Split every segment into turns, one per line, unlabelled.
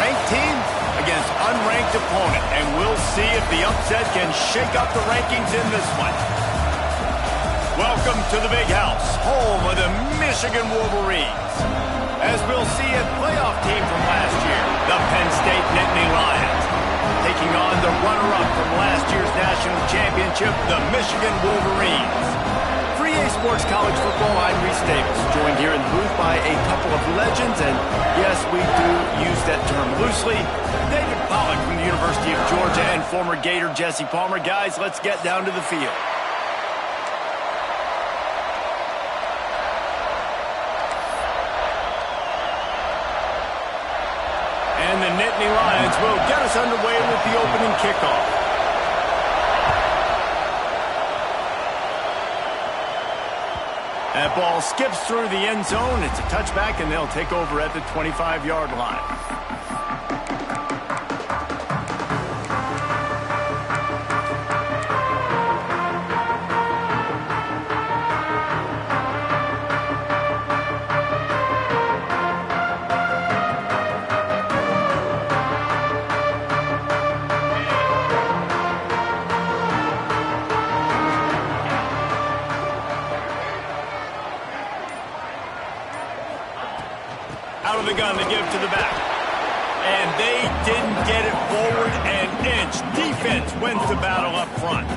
ranked team against unranked opponent, and we'll see if the upset can shake up the rankings in this one. Welcome to the Big House, home of the Michigan Wolverines. As we'll see a playoff team from last year, the Penn State Nittany Lions, taking on the runner-up from last year's national championship, the Michigan Wolverines. For EA Sports College Football, I'm Reese Davis, joined here in the booth by a couple of legends, and yes, we do use that term loosely. David Pollack from the University of Georgia and former Gator Jesse Palmer. Guys, let's get down to the field. And the Nittany Lions will get us underway with the opening kickoff. That ball skips through the end zone. It's a touchback, and they'll take over at the 25-yard line. Out of the gun, they give to the back. And they didn't get it forward an inch. Defense wins the battle up front.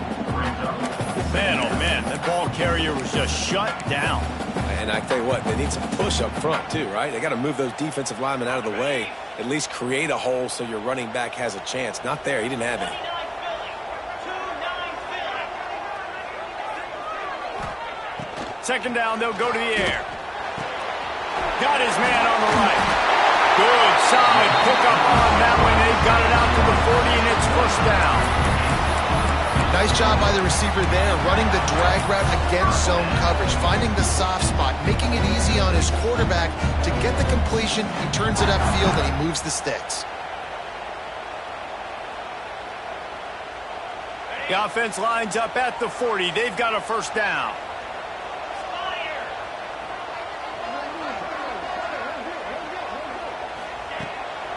Man, oh man, that ball carrier was just shut down.
And I tell you what, they need some push up front too, right? They got to move those defensive linemen out of the way, at least create a hole so your running back has a chance. Not there, he didn't have any.
Second down, they'll go to the air. Got his man on the right. Good, solid pickup on that one. They've got it out to the 40, and it's first down.
Nice job by the receiver there, running the drag route against zone coverage, finding the soft spot, making it easy on his quarterback to get the completion. He turns it upfield, and he moves the sticks.
The offense lines up at the 40. They've got a first down.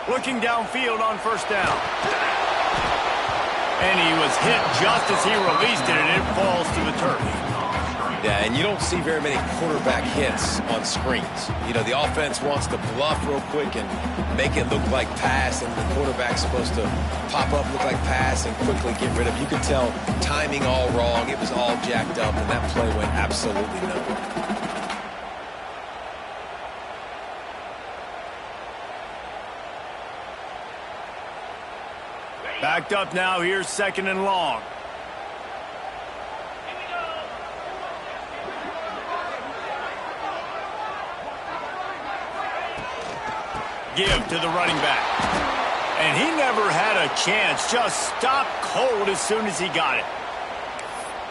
Looking downfield on first down. And he was hit just as he released it, and it falls to the turf.
Yeah, and you don't see very many quarterback hits on screens. You know, the offense wants to bluff real quick and make it look like pass, and the quarterback's supposed to pop up, look like pass, and quickly get rid of it. You could tell timing all wrong. It was all jacked up, and that play went absolutely nowhere.
Backed up now. Here's second and long. Give to the running back. And he never had a chance. Just stopped cold as soon as he got it.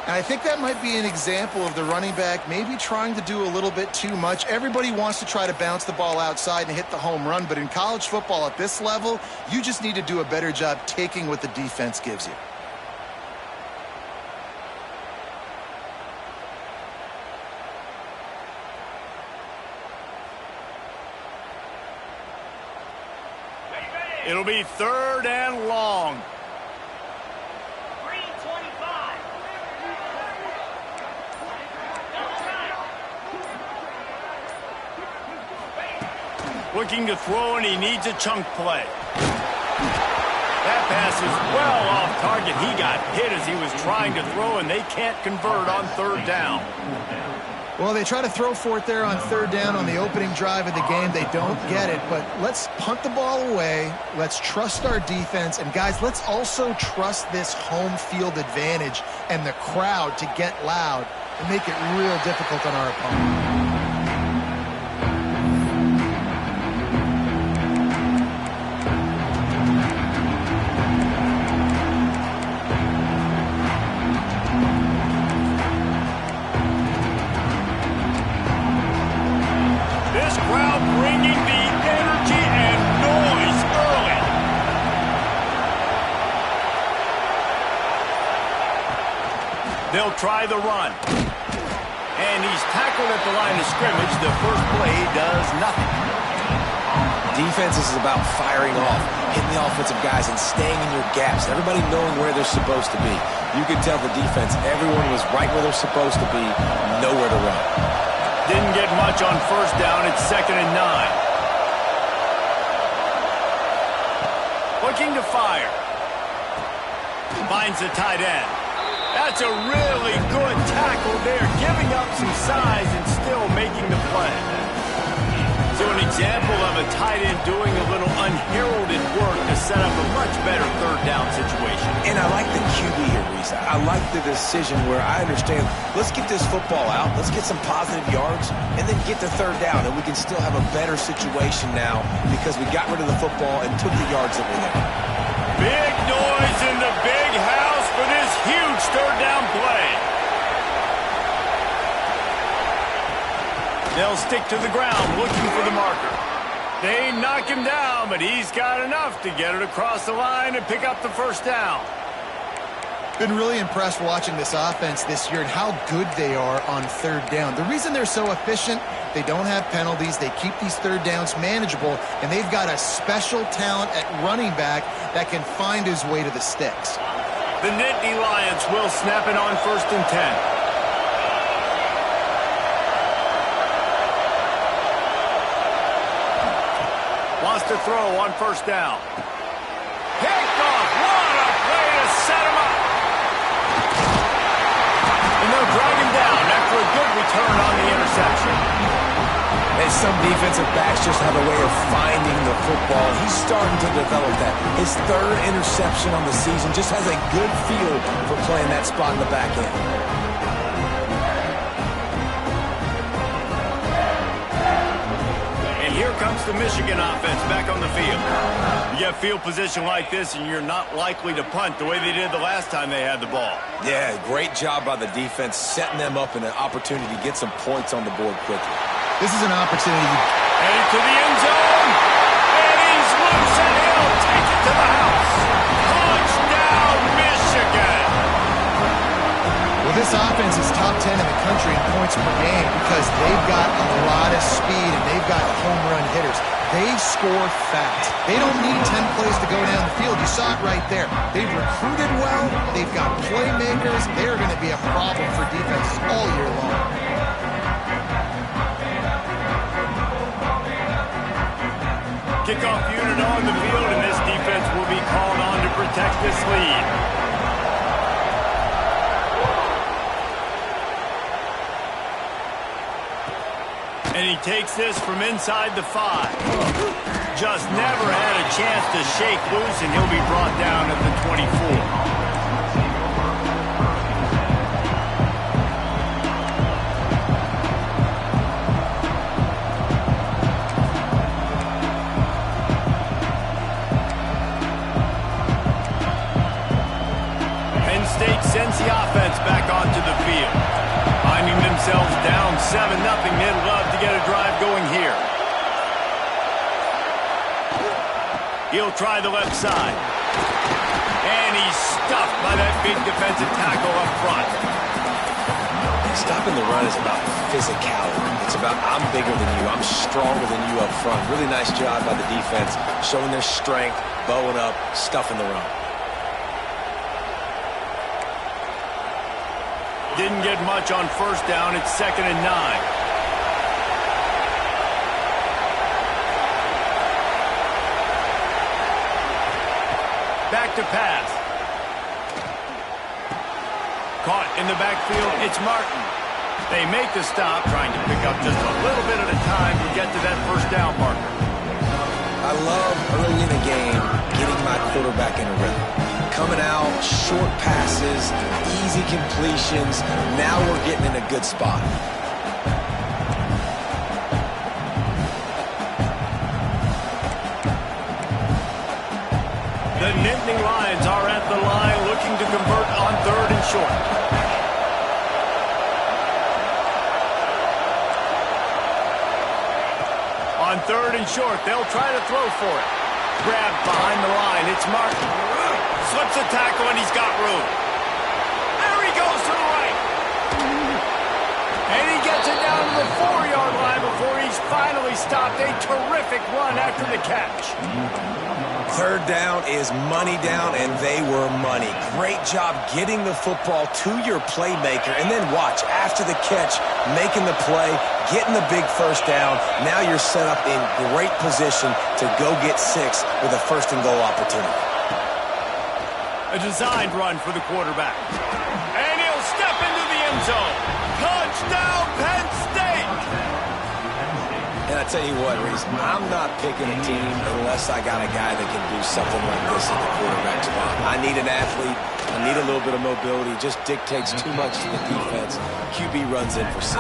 And I think that might be an example of the running back maybe trying to do a little bit too much. Everybody wants to try to bounce the ball outside and hit the home run, but in college football at this level, you just need to do a better job taking what the defense gives you.
It'll be third and long. Looking to throw, and he needs a chunk play. That pass is well off target. He got hit as he was trying to throw, and they can't convert on third down.
Well, they try to throw for it there on third down on the opening drive of the game. They don't get it, but let's punt the ball away. Let's trust our defense. And, guys, let's also trust this home field advantage and the crowd to get loud and make it real difficult on our opponent.
They'll try the run. And he's tackled at the line of scrimmage. The first play does nothing.
Defense is about firing off, hitting the offensive guys and staying in your gaps. Everybody knowing where they're supposed to be. You can tell the defense, everyone was right where they're supposed to be, nowhere to run.
Didn't get much on first down. It's 2nd and 9. Looking to fire. Finds the tight end. That's a really good tackle there, giving up some size and still making the play. So an example of a tight end doing a little unheralded work to set up a much better third down situation.
And I like the QB here, Reese. I like the decision where I understand, let's get this football out, let's get some positive yards, and then get to third down, and we can still have a better situation now because we got rid of the football and took the yards that were there.
Big noise in the big house for this huge third down play. They'll stick to the ground looking for the marker. They knock him down, but he's got enough to get it across the line and pick up the first down.
Been really impressed watching this offense this year and how good they are on third down. The reason they're so efficient, they don't have penalties, they keep these third downs manageable, and they've got a special talent at running back that can find his way to the sticks.
The Nittany Lions will snap it on 1st and 10. Wants to throw on first down. Picked off. What a play to set him up. And they'll drag him down after a good return on the interception.
And some defensive backs just have a way of finding the football. He's starting to develop that. His 3rd interception on the season just has a good feel for playing that spot in the back end.
Here comes the Michigan offense back on the field. You get field position like this, and you're not likely to punt the way they did the last time they had the ball.
Yeah, great job by the defense, setting them up in an opportunity to get some points on the board quickly.
This is an opportunity.
Headed to the end zone, and he's loose, and he'll take it to the house. Touchdown, Michigan!
Well, this offense is top 10 in the country in points per game because they've got a lot of speed and they've got home run hitters. They score fast. They don't need 10 plays to go down the field. You saw it right there. They've recruited well. They've got playmakers. They're going to be a problem for defenses all year long.
Kickoff unit on the field, and this defense will be called on to protect this lead. And he takes this from inside the 5. Just never had a chance to shake loose, and he'll be brought down at the 24. Penn State sends the offense back onto the field. Finding themselves down 7-0, they'd love to get a drive going here. He'll try the left side. And he's stuffed by that big defensive tackle up front.
Stopping the run is about physicality. It's about I'm bigger than you, I'm stronger than you up front. Really nice job by the defense, showing their strength, bowing up, stuffing the run.
Didn't get much on first down. It's 2nd and 9. Back to pass. Caught in the backfield. It's Martin. They make the stop, trying to pick up just a little bit at a time to get to that first down marker.
I love early in the game getting my quarterback in a rhythm. Coming out, short passes, easy completions. Now we're getting in a good spot.
The Nittany Lions are at the line looking to convert on 3rd and short. On 3rd and short, they'll try to throw for it. Grabbed behind the line, it's Martin. Slips a tackle, and he's got room. There he goes to the right. And he gets it down to the 4-yard line before he's finally stopped a terrific run after the catch.
Third down is money down, and they were money. Great job getting the football to your playmaker, and then watch, after the catch, making the play, getting the big first down. Now you're set up in great position to go get 6 with a first-and-goal opportunity.
A designed run for the quarterback. And he'll step into the end zone. Touchdown, Penn State!
And I tell you what, Reese, I'm not picking a team unless I got a guy that can do something like this at the quarterback spot. I need an athlete. I need a little bit of mobility. It just dictates too much to the defense. QB runs in for 6.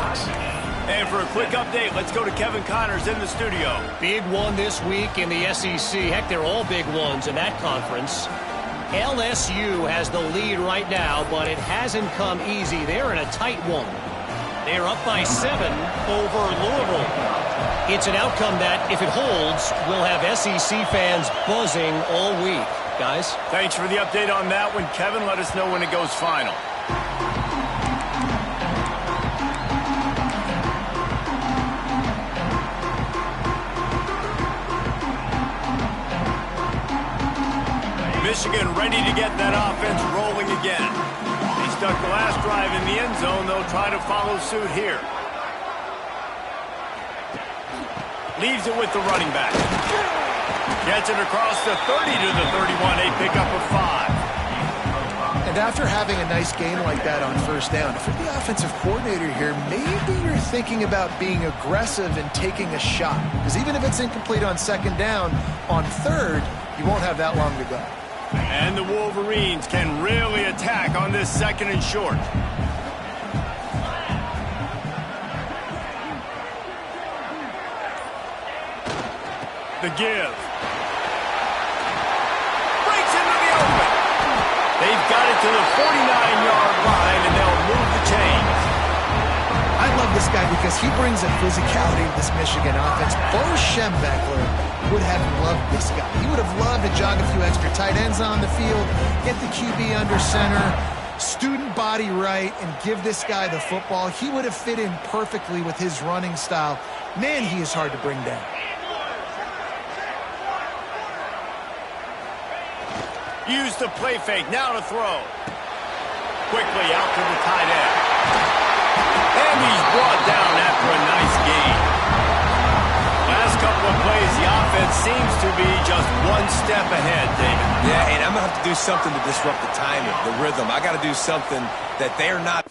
And for a quick update, let's go to Kevin Connors in the studio.
Big one this week in the SEC. Heck, they're all big ones in that conference. LSU has the lead right now, but it hasn't come easy. They're in a tight one. They're up by 7 over Louisville. It's an outcome that, if it holds, will have SEC fans buzzing all week. Guys?
Thanks for the update on that one, Kevin. Let us know when it goes final. Michigan ready to get that offense rolling again. He stuck the last drive in the end zone. They'll try to follow suit here. Leaves it with the running back. Gets it across the 30 to the 31. A pickup of 5.
And after having a nice game like that on first down, if you're the offensive coordinator here, maybe you're thinking about being aggressive and taking a shot. Because even if it's incomplete on second down, on third, you won't have that long to go.
And the Wolverines can really attack on this second and short. The give. Breaks into the open. They've got it to the 49-yard line, and they'll move the chains.
I love this guy because he brings a physicality to this Michigan offense. Bo Schembechler would have loved this guy. He would have loved to jog a few extra tight ends on the field, get the QB under center, student body right, and give this guy the football. He would have fit in perfectly with his running style. Man, he is hard to bring down.
Use the play fake, now to throw. Quickly out to the tight end. And he's brought down after a nice gain. Last couple of plays, the offense seems to be just one step ahead, David.
Yeah, and I'm going to have to do something to disrupt the timing, the rhythm. I got to do something that they're not.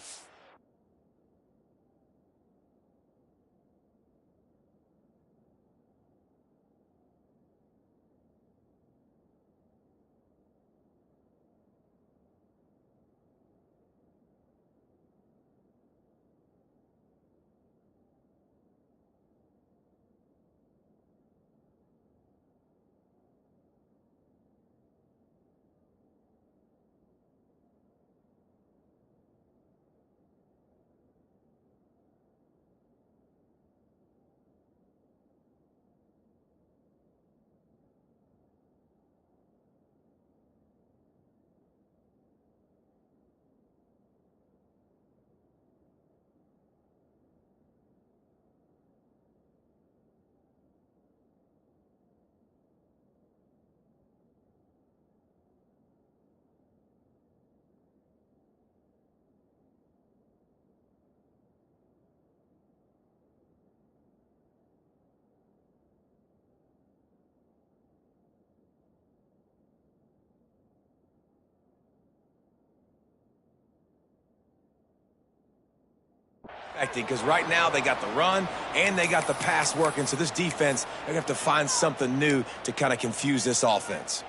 Because right now they got the run and they got the pass working, so this defense, they're going to have to find something new to kind of confuse this offense.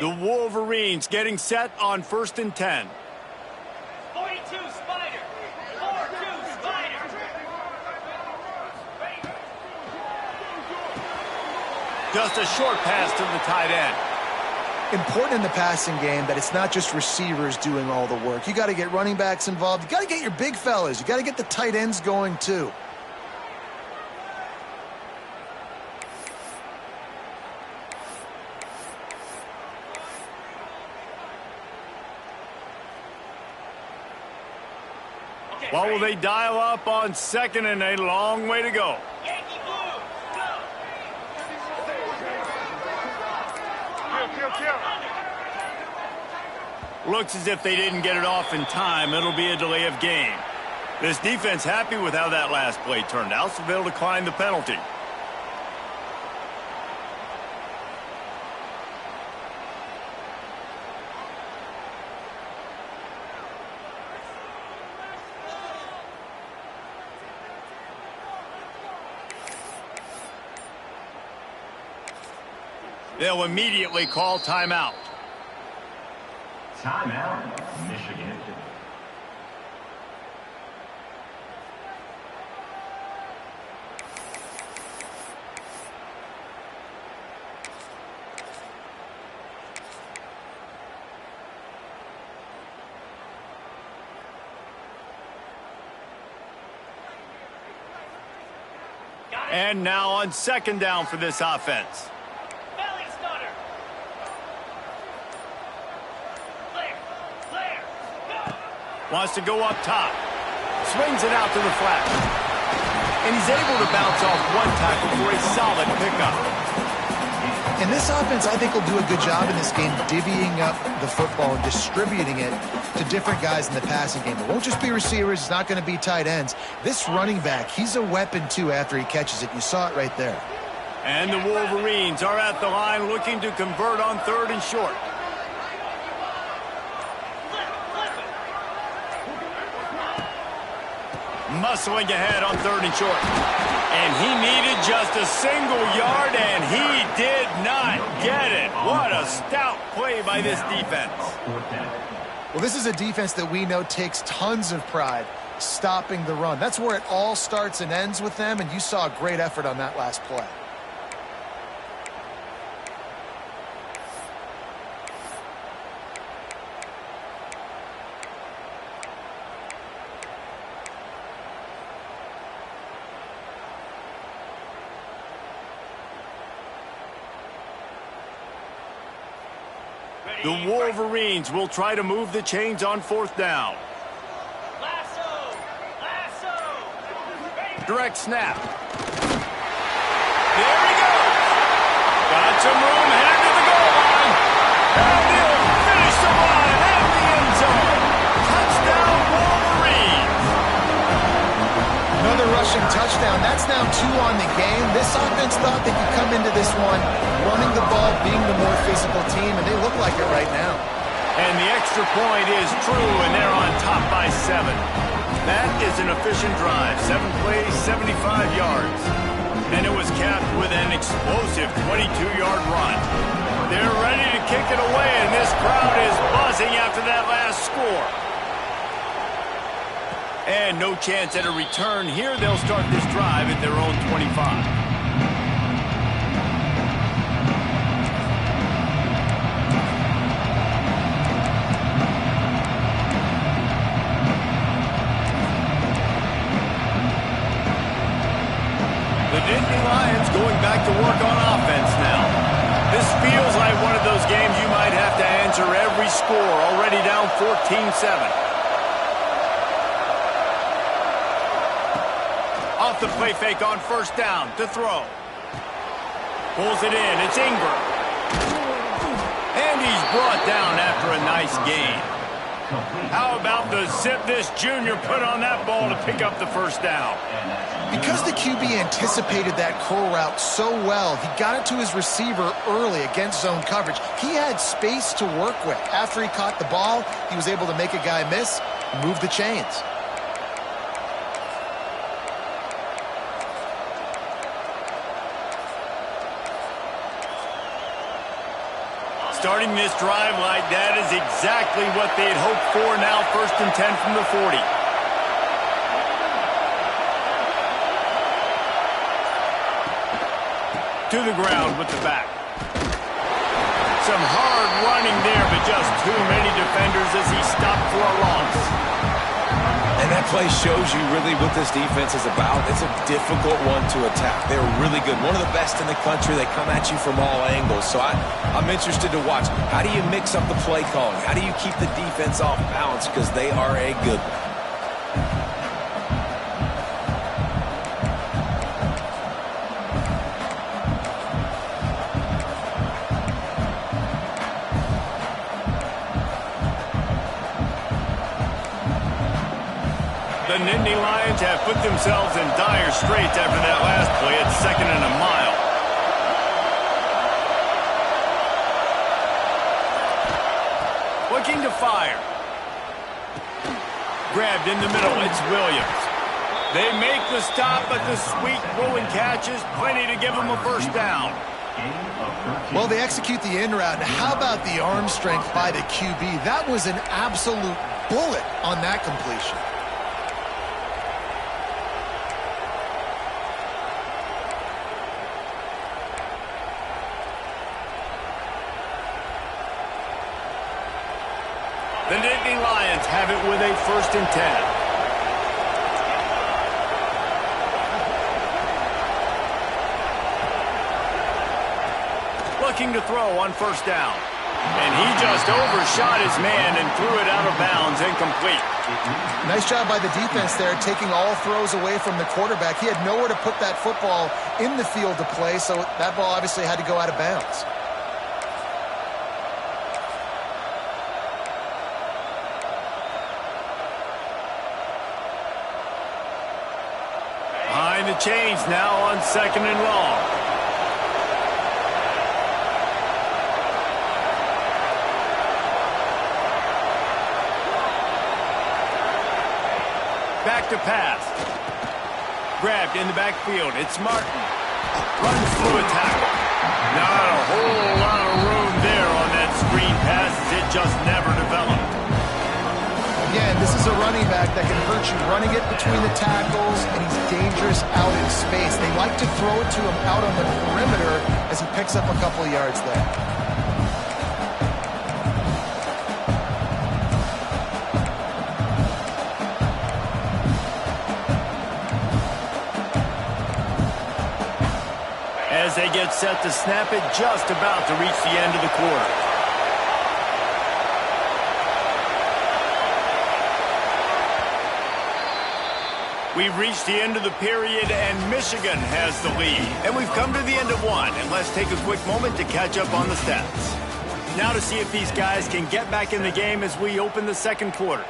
The Wolverines getting set on 1st and 10.
42 Spider. 4-2 Spider.
Just a short pass to the tight end.
Important in the passing game that it's not just receivers doing all the work. You got to get running backs involved. You got to get your big fellas. You got to get the tight ends going too.
What will they dial up on second and a long way to go?
Yankee Blue, go!
Looks as if they didn't get it off in time. It'll be a delay of game. This defense happy with how that last play turned out, so they'll decline the penalty. They'll immediately call timeout.
Timeout, Michigan.
And now on second down for this offense.
Belly stutter. Clear, go!
Wants to go up top. Swings it out to the flat. And he's able to bounce off one tackle for a solid pickup.
And this offense, I think, will do a good job in this game divvying up the football and distributing it to different guys in the passing game. It won't just be receivers. It's not going to be tight ends. This running back, he's a weapon, too, after he catches it. You saw it right there.
And the Wolverines are at the line looking to convert on third and short. Muscling ahead on third and short. And he needed just a single yard, and he did not get it. What a stout play by this defense.
Well, this is a defense that we know takes tons of pride stopping the run. That's where it all starts and ends with them, and you saw a great effort on that last play.
The Wolverines will try to move the chains on fourth down.
Lasso!
Direct snap. There he goes. Got some room, headed to the goal line. And he'll finish the line at the end zone. Touchdown, Wolverines.
Another rushing touchdown. That's now 2 on the game. This offense thought they could come into this one running the ball, being the more physical team, and they look like it right now.
And the extra point is true, and they're on top by 7. That is an efficient drive. 7 plays, 75 yards. And it was capped with an explosive 22-yard run. They're ready to kick it away, and this crowd is buzzing after that last score. And no chance at a return here. They'll start this drive at their own 25. Going back to work on offense now. This feels like one of those games you might have to answer every score, already down 14-7. Off the play fake on first down to throw. Pulls it in. It's Ingram. And he's brought down after a nice gain. How about the zip this junior put on that ball to pick up the first down?
Because the QB anticipated that curl route so well, he got it to his receiver early against zone coverage. He had space to work with. After he caught the ball, he was able to make a guy miss, move the chains.
Starting this drive like that is exactly what they'd hoped for. Now 1st and 10 from the 40. To the ground with the back. Some hard running there, but just too many defenders as he stopped for a loss.
And that play shows you really what this defense is about. It's a difficult one to attack. They're really good. One of the best in the country. They come at you from all angles. So I'm interested to watch. How do you mix up the play calling? How do you keep the defense off balance? Because they are a good one.
The Nittany Lions have put themselves in dire straits after that last play at 2nd and a mile. Looking to fire. Grabbed in the middle. It's Williams. They make the stop, but the sweet rolling catch is plenty to give them a first down.
Well, they execute the in route. Now, how about the arm strength by the QB? That was an absolute bullet on that completion.
The Nittany Lions have it with a 1st and 10. Looking to throw on 1st down. And he just overshot his man and threw it out of bounds, incomplete.
Nice job by the defense there, taking all throws away from the quarterback. He had nowhere to put that football in the field to play, so that ball obviously had to go out of bounds.
Behind the chains now on 2nd and long. Back to pass. Grabbed in the backfield. It's Martin. Runs through a tackle. Not a whole lot of room there on that screen pass as it just never developed.
Again, this is a running back that can hurt you running it between the tackles, and he's dangerous out in space. They like to throw it to him out on the perimeter as he picks up a couple of yards there.
As they get set to snap it, just about to reach the end of the quarter. We've reached the end of the period, and Michigan has the lead. And we've come to the end of one, and let's take a quick moment to catch up on the stats. Now to see if these guys can get back in the game as we open the 2nd quarter.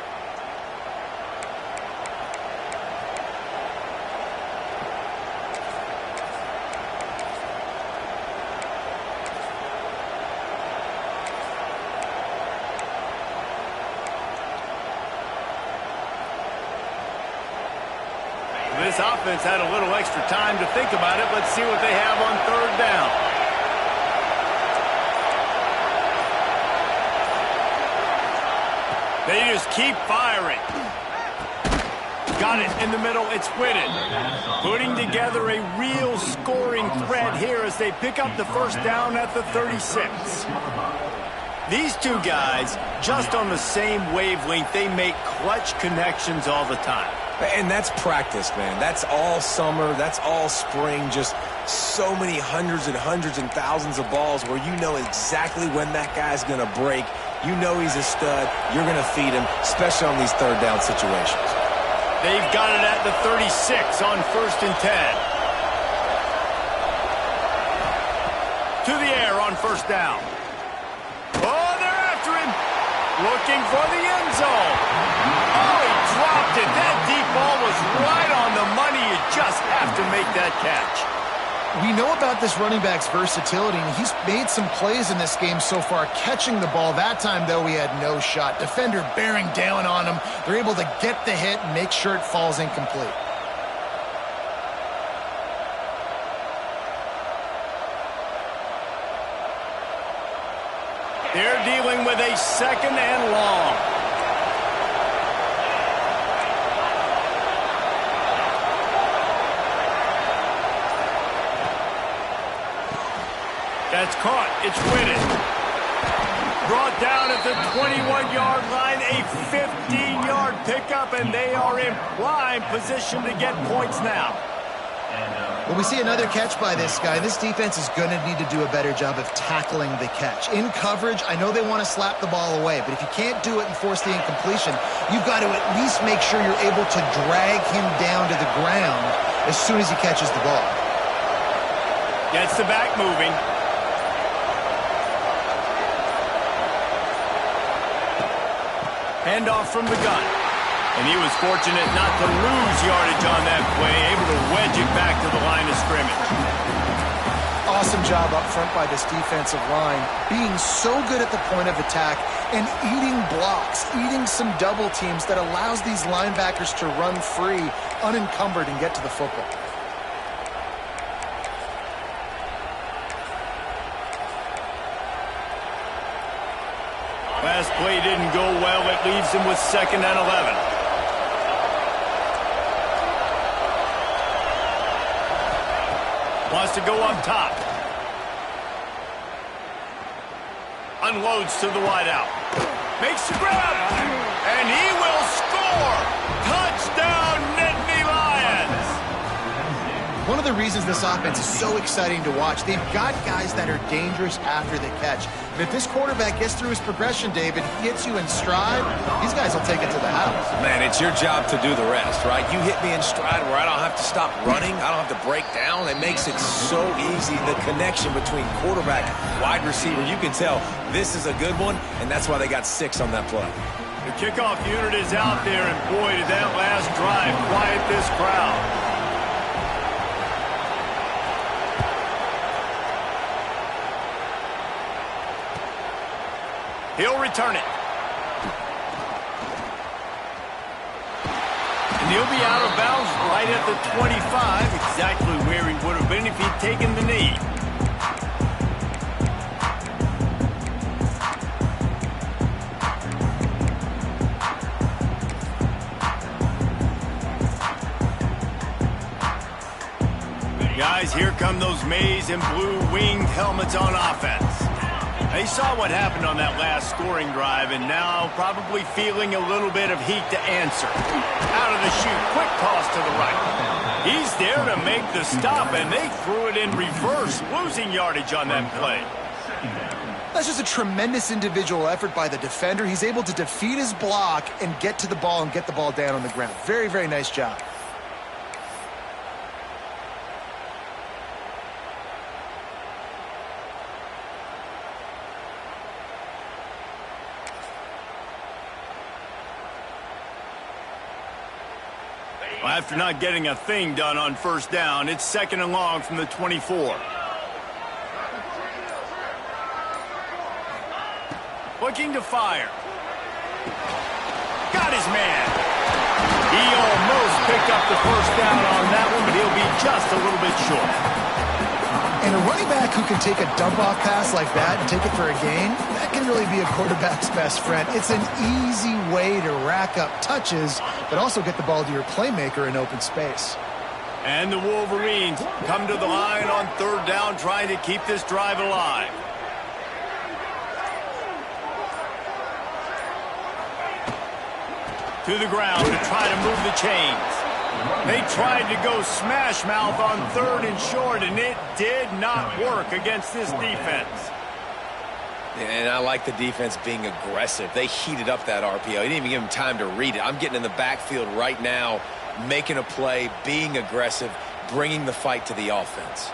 This offense had a little extra time to think about it. Let's see what they have on 3rd down. They just keep firing. Got it in the middle. It's Whitted. Putting together a real scoring threat here as they pick up the 1st down at the 36. These two guys, just on the same wavelength, they make clutch connections all the time.
And that's practice, man. That's all summer. That's all spring. Just so many hundreds and thousands of balls where you know exactly when that guy's going to break. You know he's a stud. You're going to feed him, especially on these 3rd down situations.
They've got it at the 36 on 1st and 10. To the air on 1st down. Oh, they're after him. Looking for the end zone. Oh, he dropped it. That deep ball was right on the money. You just have to make that catch.
We know about this running back's versatility, and he's made some plays in this game so far, catching the ball. That time, though, he had no shot. Defender bearing down on him. They're able to get the hit and make sure it falls incomplete.
They're dealing with a 2nd and long. That's caught. It's Whitted. Brought down at the 21-yard line, a 15-yard pickup, and they are in prime position to get points now.
Well, we see another catch by this guy. This defense is going to need to do a better job of tackling the catch. In coverage, I know they want to slap the ball away, but if you can't do it and force the incompletion, you've got to at least make sure you're able to drag him down to the ground as soon as he catches the ball.
Gets the back moving. Handoff from the gun. And he was fortunate not to lose yardage on that play, able to wedge it back to the line of scrimmage.
Awesome job up front by this defensive line, being so good at the point of attack and eating blocks, eating some double teams that allows these linebackers to run free, unencumbered, and get to the football.
Last play didn't go well. It leaves him with 2nd and 11. Wants to go up top. Unloads to the wideout. Makes the grab. And he will score. Touchdown, Nittany Lions.
One of the reasons this offense is so exciting to watch, they've got guys that are dangerous after the catch. And if this quarterback gets through his progression, David, gets you in stride, these guys will take it to the house.
Man, it's your job to do the rest, right? You hit me in stride where I don't have to stop running. I don't have to break down. It makes it so easy. The connection between quarterback, wide receiver, you can tell this is a good one, and that's why they got 6 on that play.
The kickoff unit is out there, and boy, did that last drive quiet this crowd. He'll return it. And he'll be out of bounds right at the 25, exactly where he would have been if he'd taken the knee. Guys, here come those maize and blue winged helmets on offense. They saw what happened on that last scoring drive, and now probably feeling a little bit of heat to answer. Out of the chute, quick toss to the right. He's there to make the stop, and they threw it in reverse, losing yardage on that play.
That's just a tremendous individual effort by the defender. He's able to defeat his block and get to the ball and get the ball down on the ground. Very, very nice job.
Well, after not getting a thing done on first down, it's 2nd and long from the 24. Looking to fire. Got his man. He almost picked up the first down on that one, but he'll be just a little bit short.
And a running back who can take a dump-off pass like that and take it for a gain, that can really be a quarterback's best friend. It's an easy way to rack up touches, but also get the ball to your playmaker in open space.
And the Wolverines come to the line on 3rd down, trying to keep this drive alive. To the ground to try to move the chains. They tried to go smash mouth on 3rd and short, and it did not work against this defense.
And I like the defense being aggressive. They heated up that RPO. He didn't even give him time to read it. I'm getting in the backfield right now, making a play, being aggressive, bringing the fight to the offense.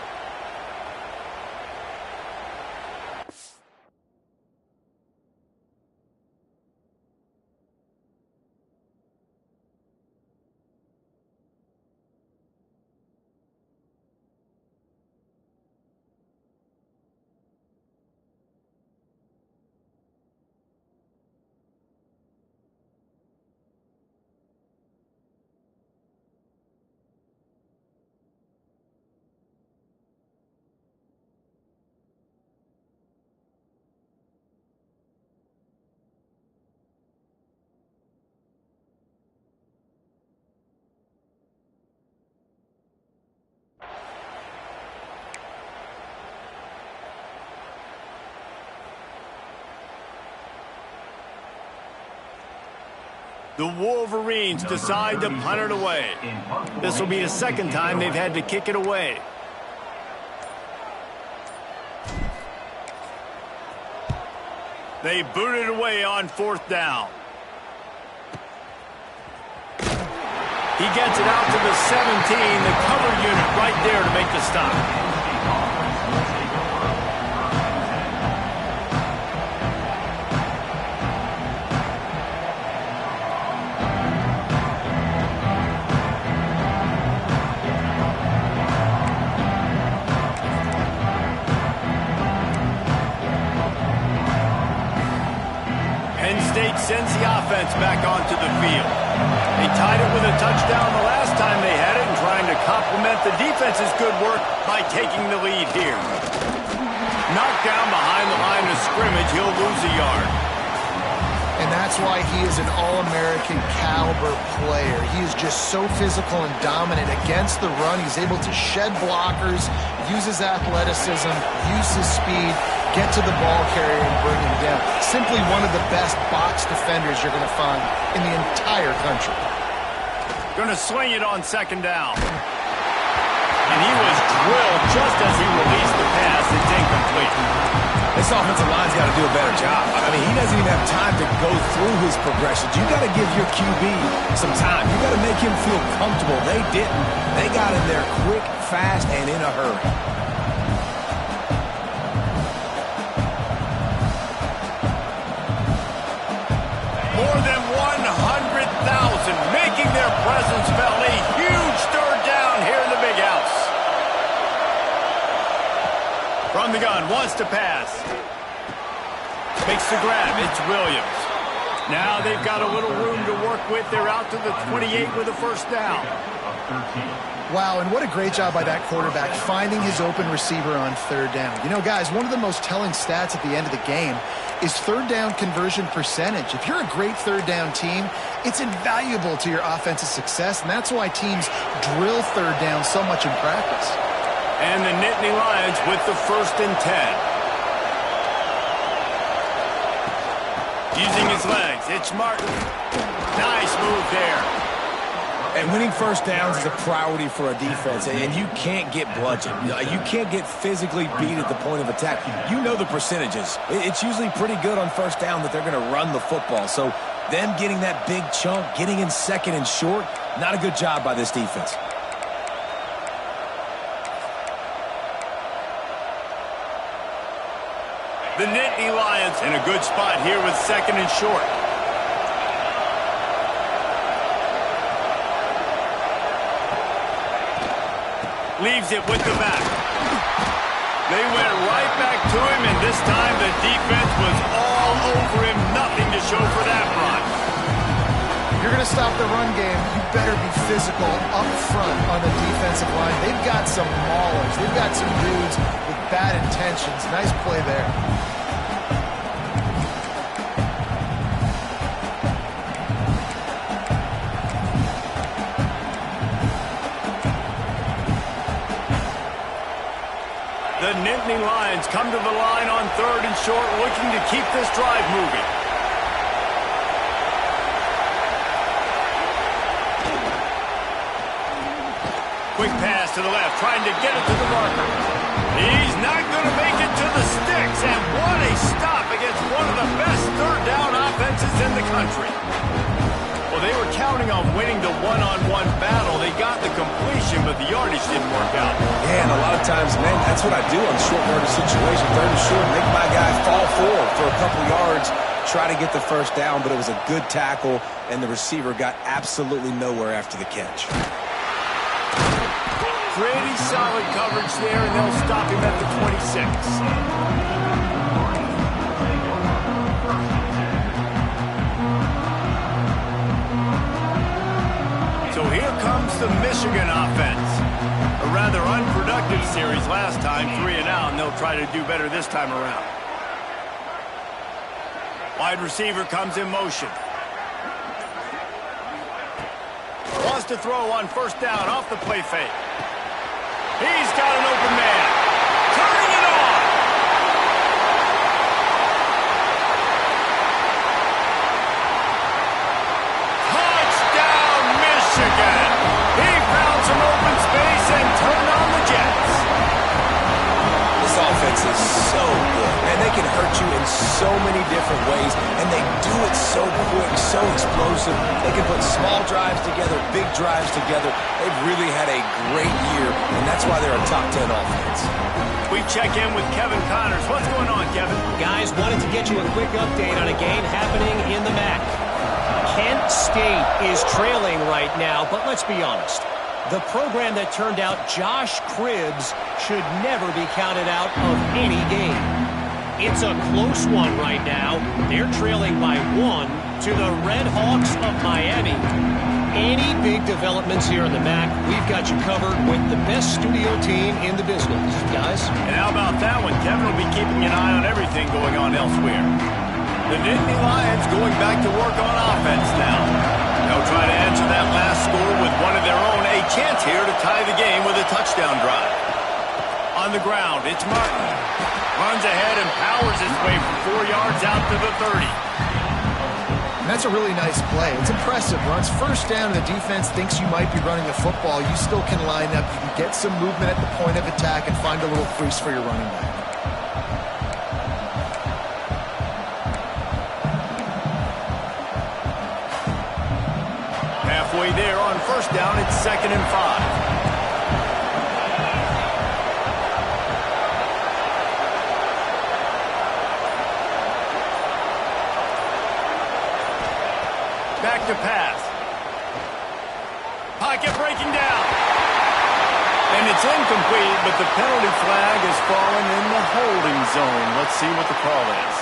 The Wolverines decide to punt it away. This will be the 2nd time they've had to kick it away. They boot it away on 4th down. He gets it out to the 17, the cover unit right there to make the stop. the field. They tied it with a touchdown the last time they had it and trying to complement the defense's good work by taking the lead here. Knocked down behind the line of scrimmage, he'll lose a yard.
And that's why he is an All-American caliber player. He is just so physical and dominant against the run. He's able to shed blockers, use his athleticism, use his speed, get to the ball carrier and bring him down. Simply one of the best box defenders you're going to find in the entire country.
Going to swing it on second down. And he was drilled just as he released the pass. It's incomplete.
This offensive line's got to do a better job. I mean, he doesn't even have time to go through his progressions. You got to give your QB some time. You got to make him feel comfortable. They didn't. They got in there quick, fast, and in a hurry.
More than 100,000 making their presence felt. A huge third down here in the big house. From the gun, wants to pass. Makes the grab. It's Williams. Now they've got a little room to work with. They're out to the 28 with a first down.
Wow, and what a great job by that quarterback finding his open receiver on third down. You know, guys, one of the most telling stats at the end of the game is third down conversion percentage. If you're a great third down team, it's invaluable to your offensive success, and that's why teams drill third down so much in practice.
And the Nittany Lions with the 1st and 10. Using his legs, it's Martin. Nice move there.
And winning first downs is a priority for a defense, and you can't get bludgeoned. You can't get physically beat at the point of attack. You know the percentages. It's usually pretty good on first down that they're going to run the football. So them getting that big chunk, getting in second and short, not a good job by this defense.
The Nittany Lions in a good spot here with second and short. Leaves it with the back. They went right back to him, and this time the defense was all over him. Nothing to show for that run.
If you're going to stop the run game, you better be physical up front on the defensive line. They've got some maulers. They've got some dudes with bad intentions. Nice play there.
The Nittany Lions come to the line on third and short, looking to keep this drive moving. Quick pass to the left, trying to get it to the marker. He's not going to make it to the sticks, and what a stop against one of the best third down offenses in the country. Well, they were counting on winning the one-on-one battle. They got the completion, but the yardage didn't work out.
Yeah, and a lot of times, man, that's what I do on short yardage situation. Third and short, make my guy fall forward for a couple yards, try to get the first down, but it was a good tackle, and the receiver got absolutely nowhere after the catch.
Pretty solid coverage there, and they'll stop him at the 26. So here comes the Michigan offense. A rather unproductive series last time, 3 and out, and they'll try to do better this time around. Wide receiver comes in motion. Wants to throw on first down off the play fake. He's got an open man. Turning it on. Touchdown, Michigan. He found some open space and turned on the Jets.
This offense is so good, and they can hurt you in so many different ways, and they do it so quick, so explosive. They can put small drives together, big drives together. They've really had a great year, and that's why they're a top 10 offense.
We check in with Kevin Connors. What's going on, Kevin?
Guys, wanted to get you a quick update on a game happening in the MAC. Kent State is trailing right now, but let's be honest. The program that turned out Josh Cribbs should never be counted out of any game. It's a close one right now. They're trailing by 1 to the Red Hawks of Miami. Any big developments here in the MAC, we've got you covered with the best studio team in the business, guys.
And how about that one? Kevin will be keeping an eye on everything going on elsewhere. The Nittany Lions going back to work on offense now. They'll try to answer that last score with one of their own. A chance here to tie the game with a touchdown drive. On the ground, it's Martin. Runs ahead and powers his way for 4 yards out to the 30.
And that's a really nice play. It's impressive. Runs first down, and the defense thinks you might be running the football. You still can line up. You can get some movement at the point of attack and find a little crease for your running back.
Halfway there on first down, it's 2nd and 5. Back to pass. Pocket breaking down. And it's incomplete, but the penalty flag has fallen in the holding zone. Let's see what the call is.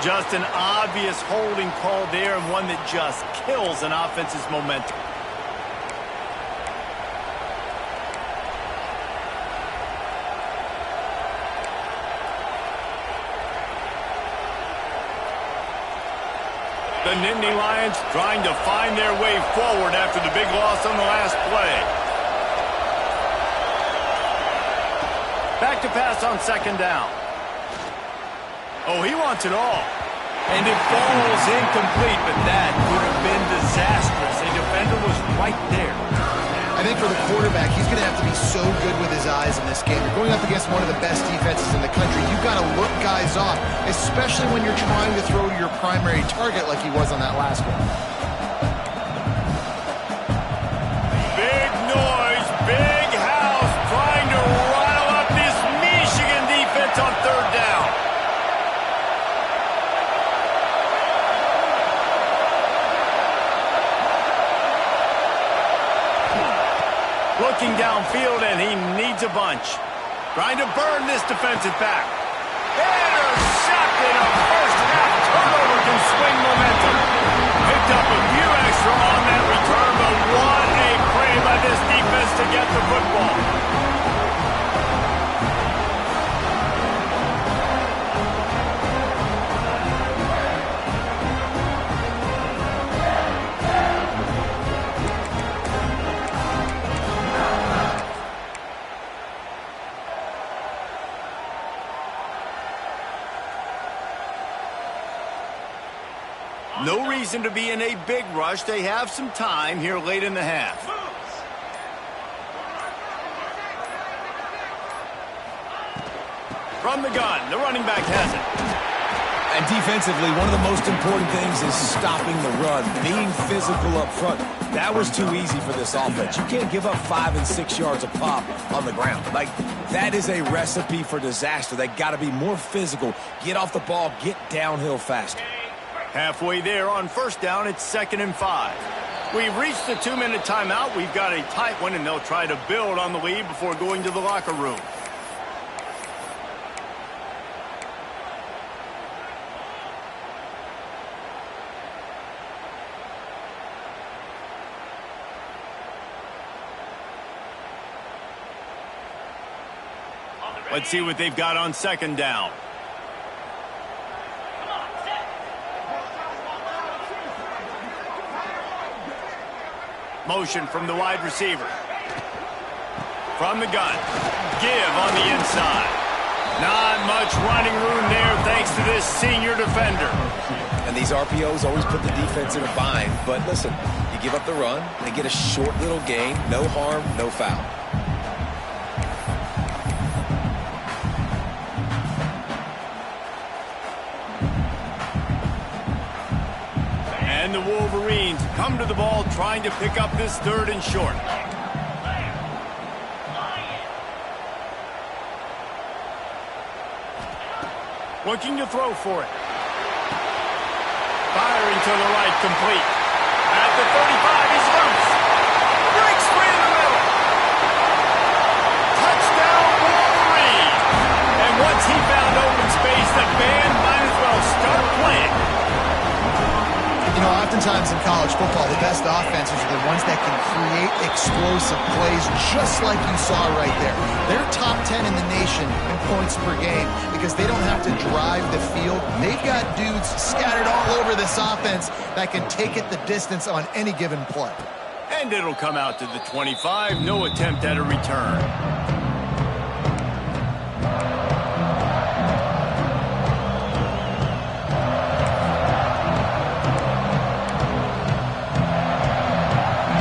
Just an obvious holding call there, and one that just kills an offense's momentum. The Nittany Lions trying to find their way forward after the big loss on the last play. Back to pass on 2nd down. Oh, he wants it all. And it falls incomplete, but that would have been disastrous. A defender was right there.
I think for the quarterback, he's going to have to be so good with his eyes in this game. You're going up against one of the best defenses in the country. You've got to look guys off, especially when you're trying to throw to your primary target like he was on that last one.
Big noise, big house, trying to rile up this Michigan defense on 3rd down. Looking downfield, and he needs a bunch. Trying to burn this defensive back. Intercepted. A first-half turnover can swing momentum. Picked up a few extra on that return, but what a play by this defense to get the football. No reason to be in a big rush. They have some time here late in the half. From the gun, the running back has it.
And defensively, one of the most important things is stopping the run, being physical up front. That was too easy for this offense. You can't give up 5 and 6 yards a pop on the ground. Like, that is a recipe for disaster. They got to be more physical, get off the ball, get downhill faster.
Halfway there on first down, it's 2nd and 5. We've reached the 2-minute timeout. We've got a tight one, and they'll try to build on the lead before going to the locker room. Let's see what they've got on 2nd down. Motion from the wide receiver. From the gun. Give on the inside. Not much running room there thanks to this senior defender.
And these RPOs always put the defense in a bind. But listen, you give up the run, they get a short little gain. No harm, no foul.
And the Wolverines come to the ball trying to pick up this 3rd and short. Looking to throw for it. Firing to the right, complete. At the 35, he's loose. Breaks free in the middle. Touchdown, Wolverines.
You know, oftentimes in college football, the best offenses are the ones that can create explosive plays just like you saw right there. They're top 10 in the nation in points per game because they don't have to drive the field. They've got dudes scattered all over this offense that can take it the distance on any given play.
And it'll come out to the 25. No attempt at a return.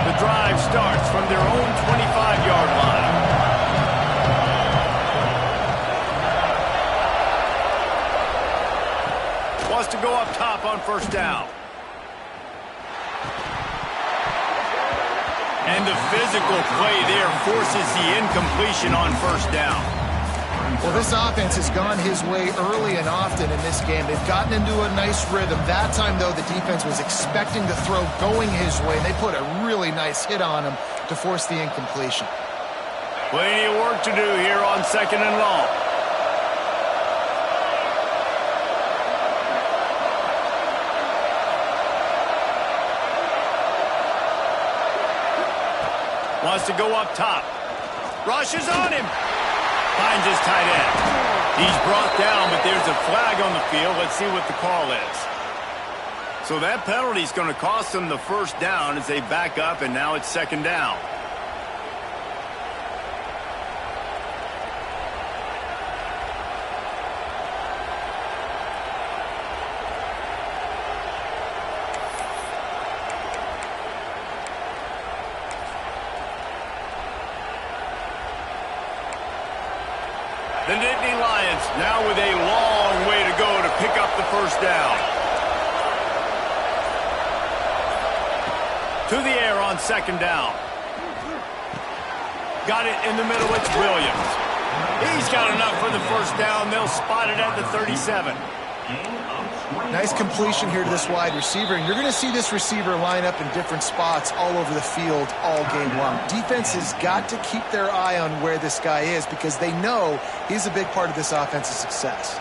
The drive starts from their own 25-yard line. Wants to go up top on first down. And the physical play there forces the incompletion on first down.
Well, this offense has gone his way early and often in this game. They've gotten into a nice rhythm. That time, though, the defense was expecting the throw going his way, and they put a really nice hit on him to force the incompletion.
Plenty of work to do here on 2nd and long. Wants to go up top. Rushes on him. Finds his tight end. He's brought down, but there's a flag on the field. Let's see what the call is. So that penalty is going to cost them the first down as they back up, and now it's 2nd down. The Nittany Lions now with a long way to go to pick up the first down. To the air on 2nd down. Got it in the middle. It's Williams. He's got enough for the first down. They'll spot it at the 37.
Nice completion here to this wide receiver, and you're going to see this receiver line up in different spots all over the field all game long. Defense has got to keep their eye on where this guy is because they know he's a big part of this offense's success.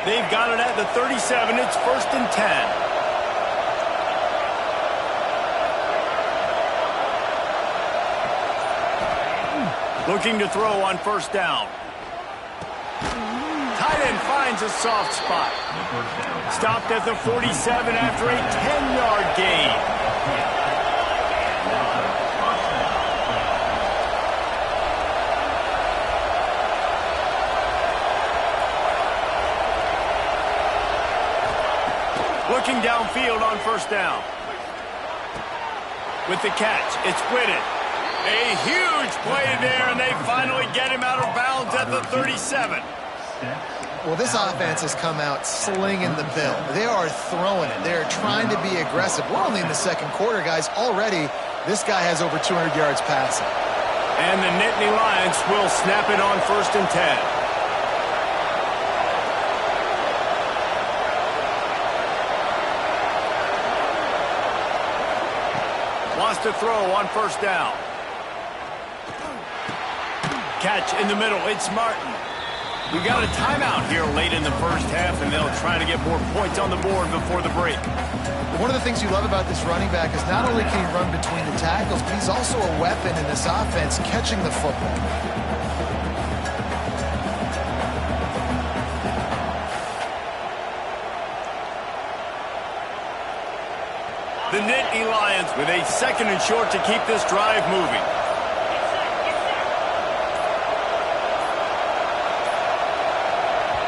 They've got it at the 37. It's 1st and 10. Looking to throw on first down. Tight end finds a soft spot. Stopped at the 47 after a 10-yard gain. Looking downfield on first down. With the catch, it's Whitted. A huge play there, and they finally get him out of bounds at the 37.
Well, this offense has come out slinging the bill. They are throwing it. They're trying to be aggressive. We're only in the 2nd quarter, guys. Already, this guy has over 200 yards passing.
And the Nittany Lions will snap it on 1st and 10. Wants to throw on first down. Catch in the middle. It's Martin. We got a timeout here late in the first half, and they'll try to get more points on the board before the break.
One of the things you love about this running back is not only can he run between the tackles, but he's also a weapon in this offense catching the football.
The Nittany Lions with a 2nd and short to keep this drive moving.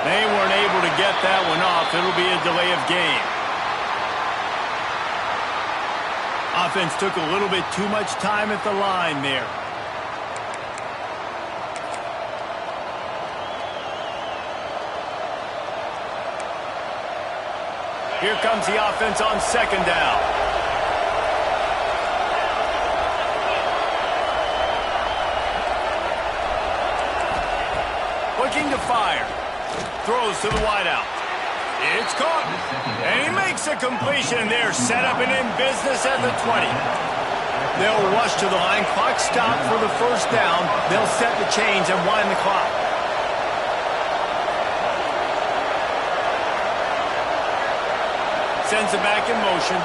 They weren't able to get that one off. It'll be a delay of game. Offense took a little bit too much time at the line there. Here comes the offense on 2nd down. Looking to fire. Throws to the wideout. It's caught. And he makes a completion. They're set up and in business at the 20. They'll rush to the line. Clock stopped for the first down. They'll set the chains and wind the clock. Sends it back in motion.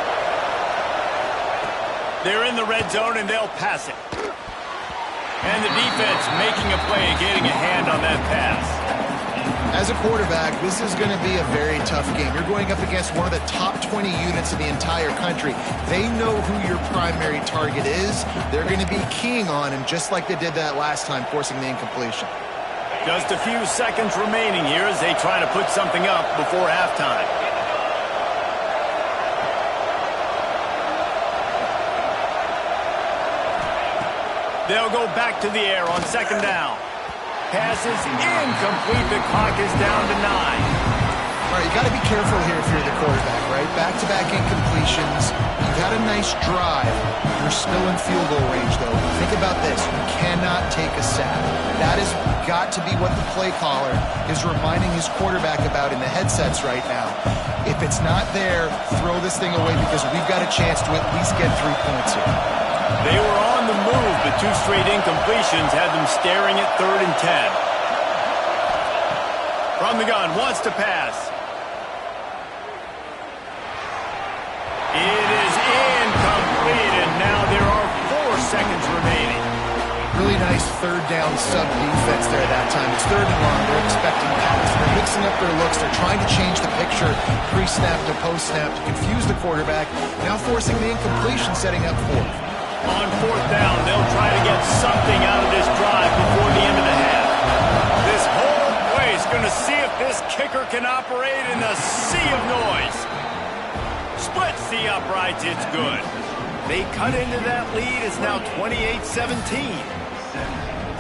They're in the red zone, and they'll pass it. And the defense making a play and getting a hand on that pass.
As a quarterback, this is going to be a very tough game. You're going up against one of the top 20 units in the entire country. They know who your primary target is. They're going to be keying on him just like they did that last time, forcing the incompletion.
Just a few seconds remaining here as they try to put something up before halftime. They'll go back to the air on second down. Pass is incomplete. The clock is down to 9.
All right, you got to be careful here if you're the quarterback, right? Back-to-back incompletions. You've had a nice drive. You're still in field goal range, though. Think about this. You cannot take a sack. That has got to be what the play caller is reminding his quarterback about in the headsets right now. If it's not there, throw this thing away because we've got a chance to at least get 3 points here.
They were on the move, but 2 straight incompletions had them staring at 3rd and 10. From the gun, wants to pass. It is incomplete, and now there are 4 seconds remaining.
Really nice third down sub defense there at that time. It's 3rd and long. They're expecting pass. They're mixing up their looks. They're trying to change the picture pre-snap to post-snap to confuse the quarterback. Now forcing the incompletion, setting up 4th.
On 4th down, they'll try to get something out of this drive before the end of the half. This whole place going to see if this kicker can operate in the sea of noise. Splits the uprights, it's good. They cut into that lead. It's now 28-17.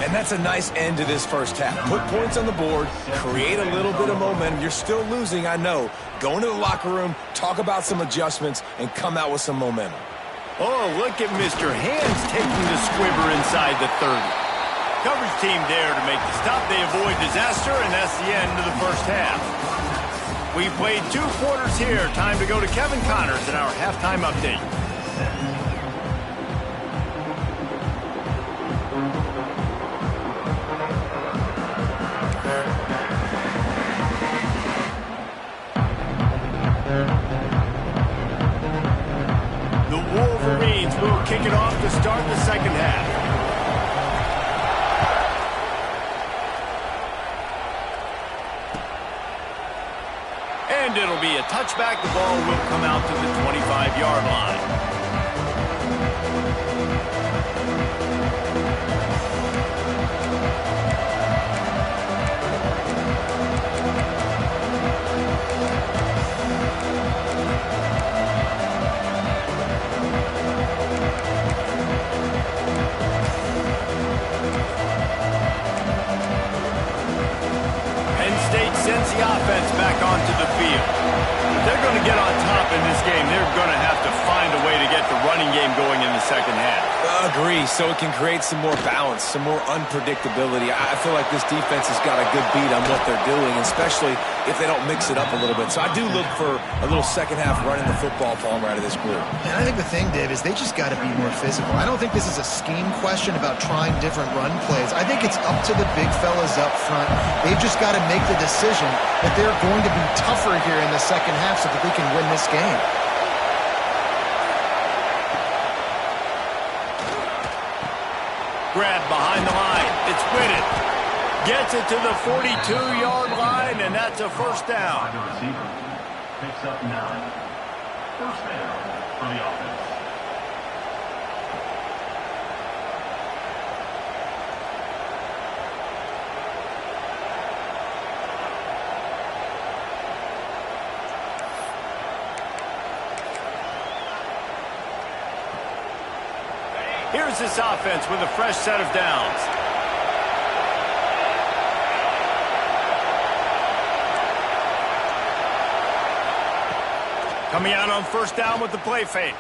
And that's a nice end to this first half. Put points on the board, create a little bit of momentum. You're still losing, I know. Go into the locker room, talk about some adjustments, and come out with some momentum.
Oh, look at Mr. Hands taking the squibber inside the 30. Coverage team there to make the stop. They avoid disaster, and that's the end of the first half. We played 2 quarters here. Time to go to Kevin Connors in our halftime update. Wolverines will kick it off to start the second half. And it'll be a touchback. The ball will come out to the 25-yard line. Sends the offense back onto the field. If they're going to get on top in this game, they're going to have to find a way to get the running game going in the second half.
Agree, so it can create some more balance, some more unpredictability. I feel like this defense has got a good beat on what they're doing, especially if they don't mix it up a little bit. So I do look for a little second half running the football Palmer out of this group.
And I think the thing, Dave, is they just got to be more physical. I don't think this is a scheme question about trying different run plays. I think it's up to the big fellas up front. They've just got to make the decision that they're going to be tougher here in the second half so that they can win this game.
Grab behind the line. It's Whitted. Gets it to the 42-yard line, and that's a first down.
The receiver picks up 9. First down for the offense.
Here's this offense with a fresh set of downs. Coming out on first down with the play fake.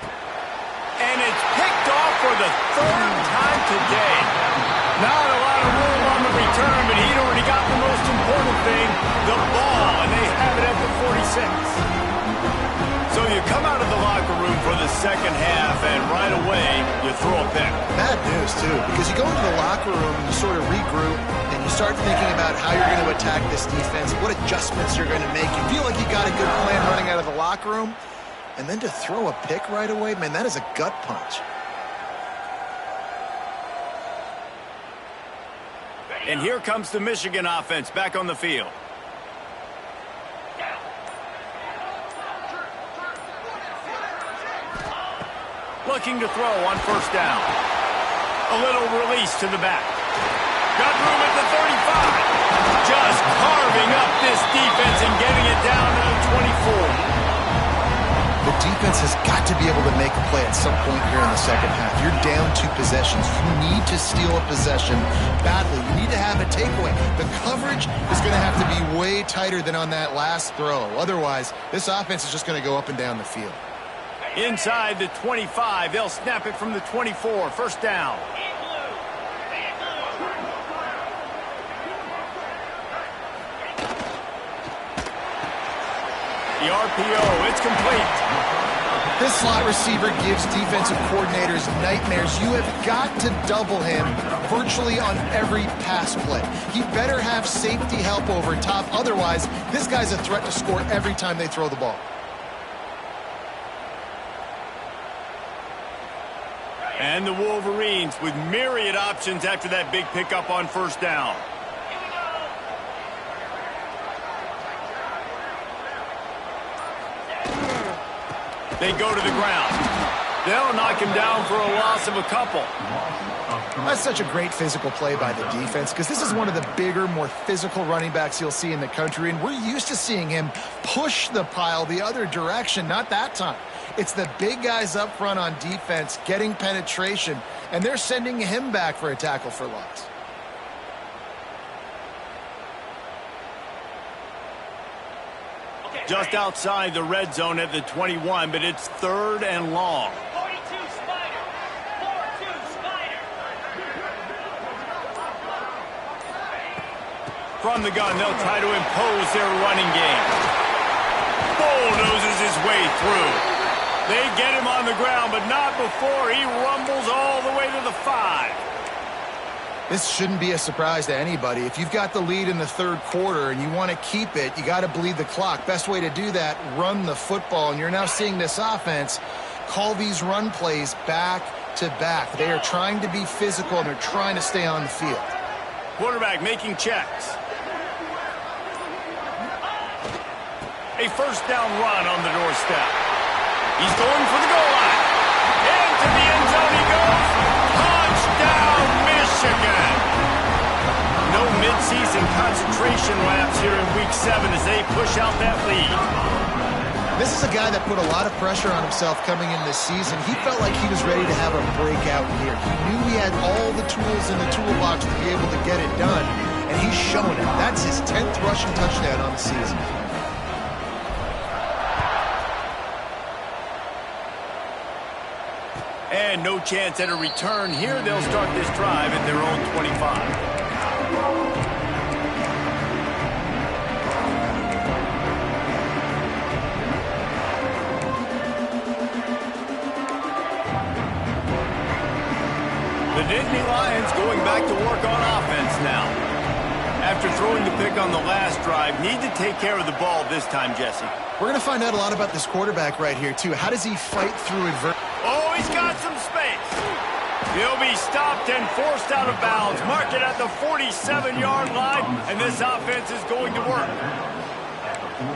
And it's picked off for the 3rd time today. Not a lot of room on the return, but he'd already got the most important. important thing, the ball, and they have it at the 46. So you come out of the locker room for the second half, and right away, you throw a pick.
Bad news, too, because you go into the locker room, you sort of regroup, and you start thinking about how you're going to attack this defense, what adjustments you're going to make. You feel like you got a good plan running out of the locker room, and then to throw a pick right away, man, that is a gut punch.
And here comes the Michigan offense back on the field. Looking to throw on first down. A little release to the back. Got room at the 35. Just carving up this defense and getting it down to the 24.
The defense has got to be able to make a play at some point here in the second half. You're down 2 possessions. You need to steal a possession badly. You need to have a takeaway. The coverage is going to have to be way tighter than on that last throw. Otherwise, this offense is just going to go up and down the field.
Inside the 25, they'll snap it from the 24. First down. The RPO, it's complete.
This slot receiver gives defensive coordinators nightmares. You have got to double him virtually on every pass play. He better have safety help over top. Otherwise, this guy's a threat to score every time they throw the ball.
And the Wolverines with myriad options after that big pickup on first down. They go to the ground. They'll knock him down for a loss of a couple.
That's such a great physical play by the defense because this is one of the bigger, more physical running backs you'll see in the country, and we're used to seeing him push the pile the other direction. Not that time. It's the big guys up front on defense getting penetration, and they're sending him back for a tackle for loss.
Just outside the red zone at the 21, but it's 3rd and long.
42 Spider. 4-2 Spider.
From the gun, they'll try to impose their running game. Bulldozes his way through. They get him on the ground, but not before he rumbles all the way to the 5.
This shouldn't be a surprise to anybody. If you've got the lead in the 3rd quarter and you want to keep it, you got to bleed the clock. Best way to do that, run the football. And you're now seeing this offense call these run plays back to back. They are trying to be physical and they're trying to stay on the field.
Quarterback making checks. A first down run on the doorstep. He's going for the goal line. Into the end zone he goes. Touchdown, Michigan. No midseason concentration laps here in Week 7 as they push out that lead.
This is a guy that put a lot of pressure on himself coming in this season. He felt like he was ready to have a breakout year. He knew he had all the tools in the toolbox to be able to get it done, and he's shown it. That's his 10th rushing touchdown on the season.
And no chance at a return here. They'll start this drive at their own 25. The Nittany Lions going back to work on offense now. After throwing the pick on the last drive, need to take care of the ball this time, Jesse.
We're going to find out a lot about this quarterback right here, too. How does he fight through adversity?
Oh, he's got some space. He'll be stopped and forced out of bounds. Mark it at the 47-yard line, and this offense is going to work.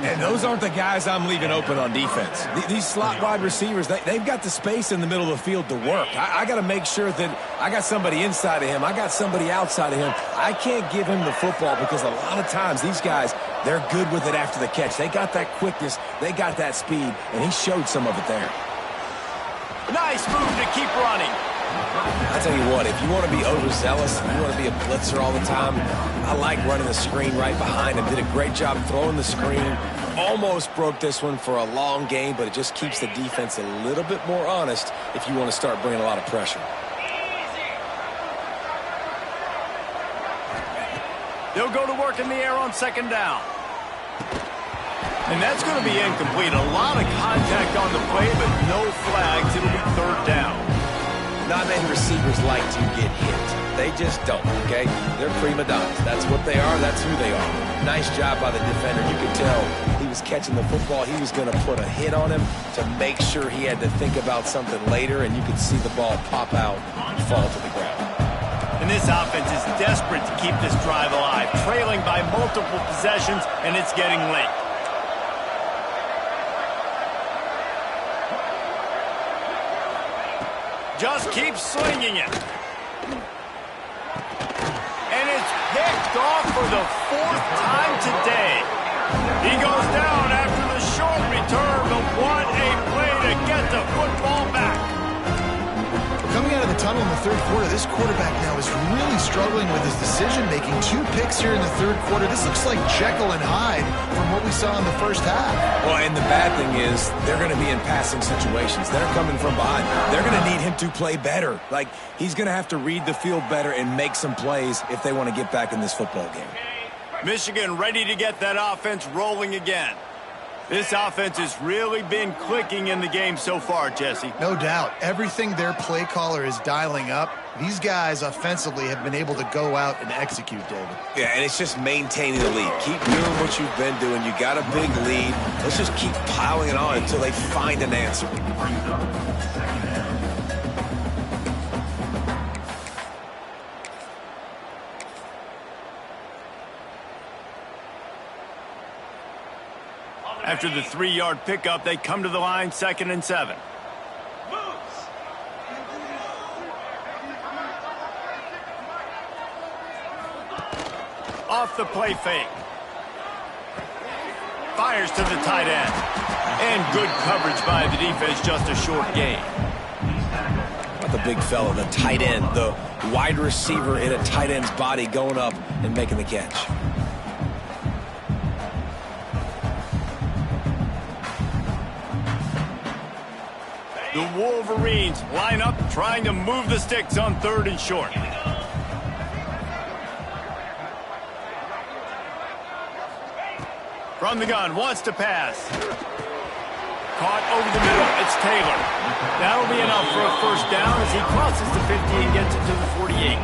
And those aren't the guys I'm leaving open on defense. These slot wide receivers, they've got the space in the middle of the field to work. I got to make sure that I got somebody inside of him. I got somebody outside of him. I can't give him the football because a lot of times these guys, they're good with it after the catch. They got that quickness. They got that speed, and he showed some of it there.
Nice move to keep running.
I tell you what, if you want to be overzealous, if you want to be a blitzer all the time, I like running the screen right behind him. Did a great job throwing the screen. Almost broke this one for a long game, but it just keeps the defense a little bit more honest if you want to start bringing a lot of pressure.
They'll go to work in the air on second down. And that's going to be incomplete. A lot of contact on the play, but no flags. It'll be third down.
Not many receivers like to get hit. They just don't, okay? They're prima donnas. That's what they are. That's who they are. Nice job by the defender. You could tell he was catching the football. He was going to put a hit on him to make sure he had to think about something later, and you could see the ball pop out and fall to the ground.
And this offense is desperate to keep this drive alive, trailing by multiple possessions, and it's getting late. Just keep slinging it. And it's picked off for the fourth time today. He goes down after the short return, but what a play to get the football back.
Coming out of the tunnel in the third quarter, this quarterback now is really struggling with his decision-making. 2 picks here in the third quarter. This looks like Jekyll and Hyde from what we saw in the first half.
Well, and the bad thing is they're going to be in passing situations. They're coming from behind. They're going to need him to play better. Like, he's going to have to read the field better and make some plays if they want to get back in this football game.
Michigan ready to get that offense rolling again. This offense has really been clicking in the game so far, Jesse.
No doubt. Everything their play caller is dialing up, these guys offensively have been able to go out and execute, David.
Yeah, and it's just maintaining the lead. Keep doing what you've been doing. You got a big lead. Let's just keep piling it on until they find an answer.
After the 3-yard pickup, they come to the line, 2nd and 7. Off the play fake. Fires to the tight end. And good coverage by the defense, just a short gain.
About the big fella, the tight end, the wide receiver in a tight end's body going up and making the catch.
The Wolverines line up, trying to move the sticks on 3rd and short. From the gun, wants to pass. Caught over the middle, it's Taylor. That'll be enough for a first down as he crosses the 50 and gets it to the 48.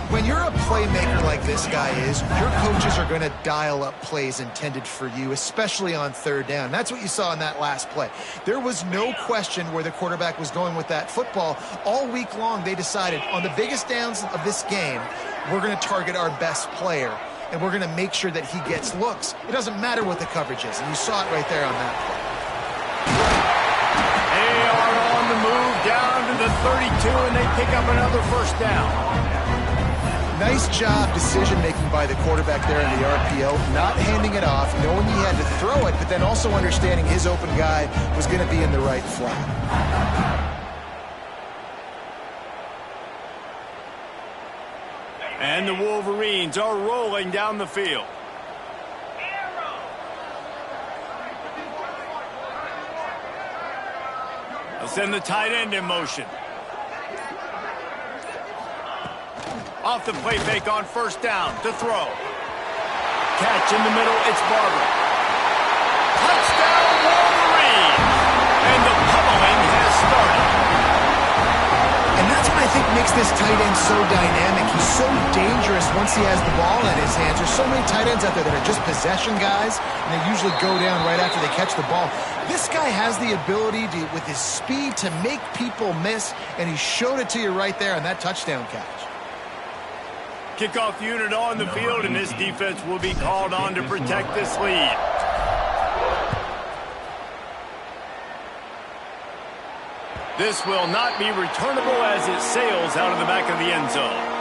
When you're a playmaker like this guy is, your coaches are going to dial up plays intended for you, especially on 3rd down. That's what you saw in that last play. There was no question where the quarterback was going with that football. All week long, they decided on the biggest downs of this game, we're going to target our best player, and we're going to make sure that he gets looks. It doesn't matter what the coverage is, and you saw it right there on that play.
They are on the move down to the 32, and they pick up another first down.
Nice job decision-making by the quarterback there in the RPO, not handing it off, knowing he had to throw it, but then also understanding his open guy was going to be in the right flat.
And the Wolverines are rolling down the field. They'll send the tight end in motion. Off the play fake on 1st down to throw. Catch in the middle, it's Barber. Touchdown Wolverines! And the pummeling has started.
And that's what I think makes this tight end so dynamic. He's so dangerous once he has the ball in his hands. There's so many tight ends out there that are just possession guys, and they usually go down right after they catch the ball. This guy has the ability to, with his speed, to make people miss, and he showed it to you right there on that touchdown catch.
Kickoff unit on the field, and this defense will be called on to protect this lead. This will not be returnable as it sails out of the back of the end zone.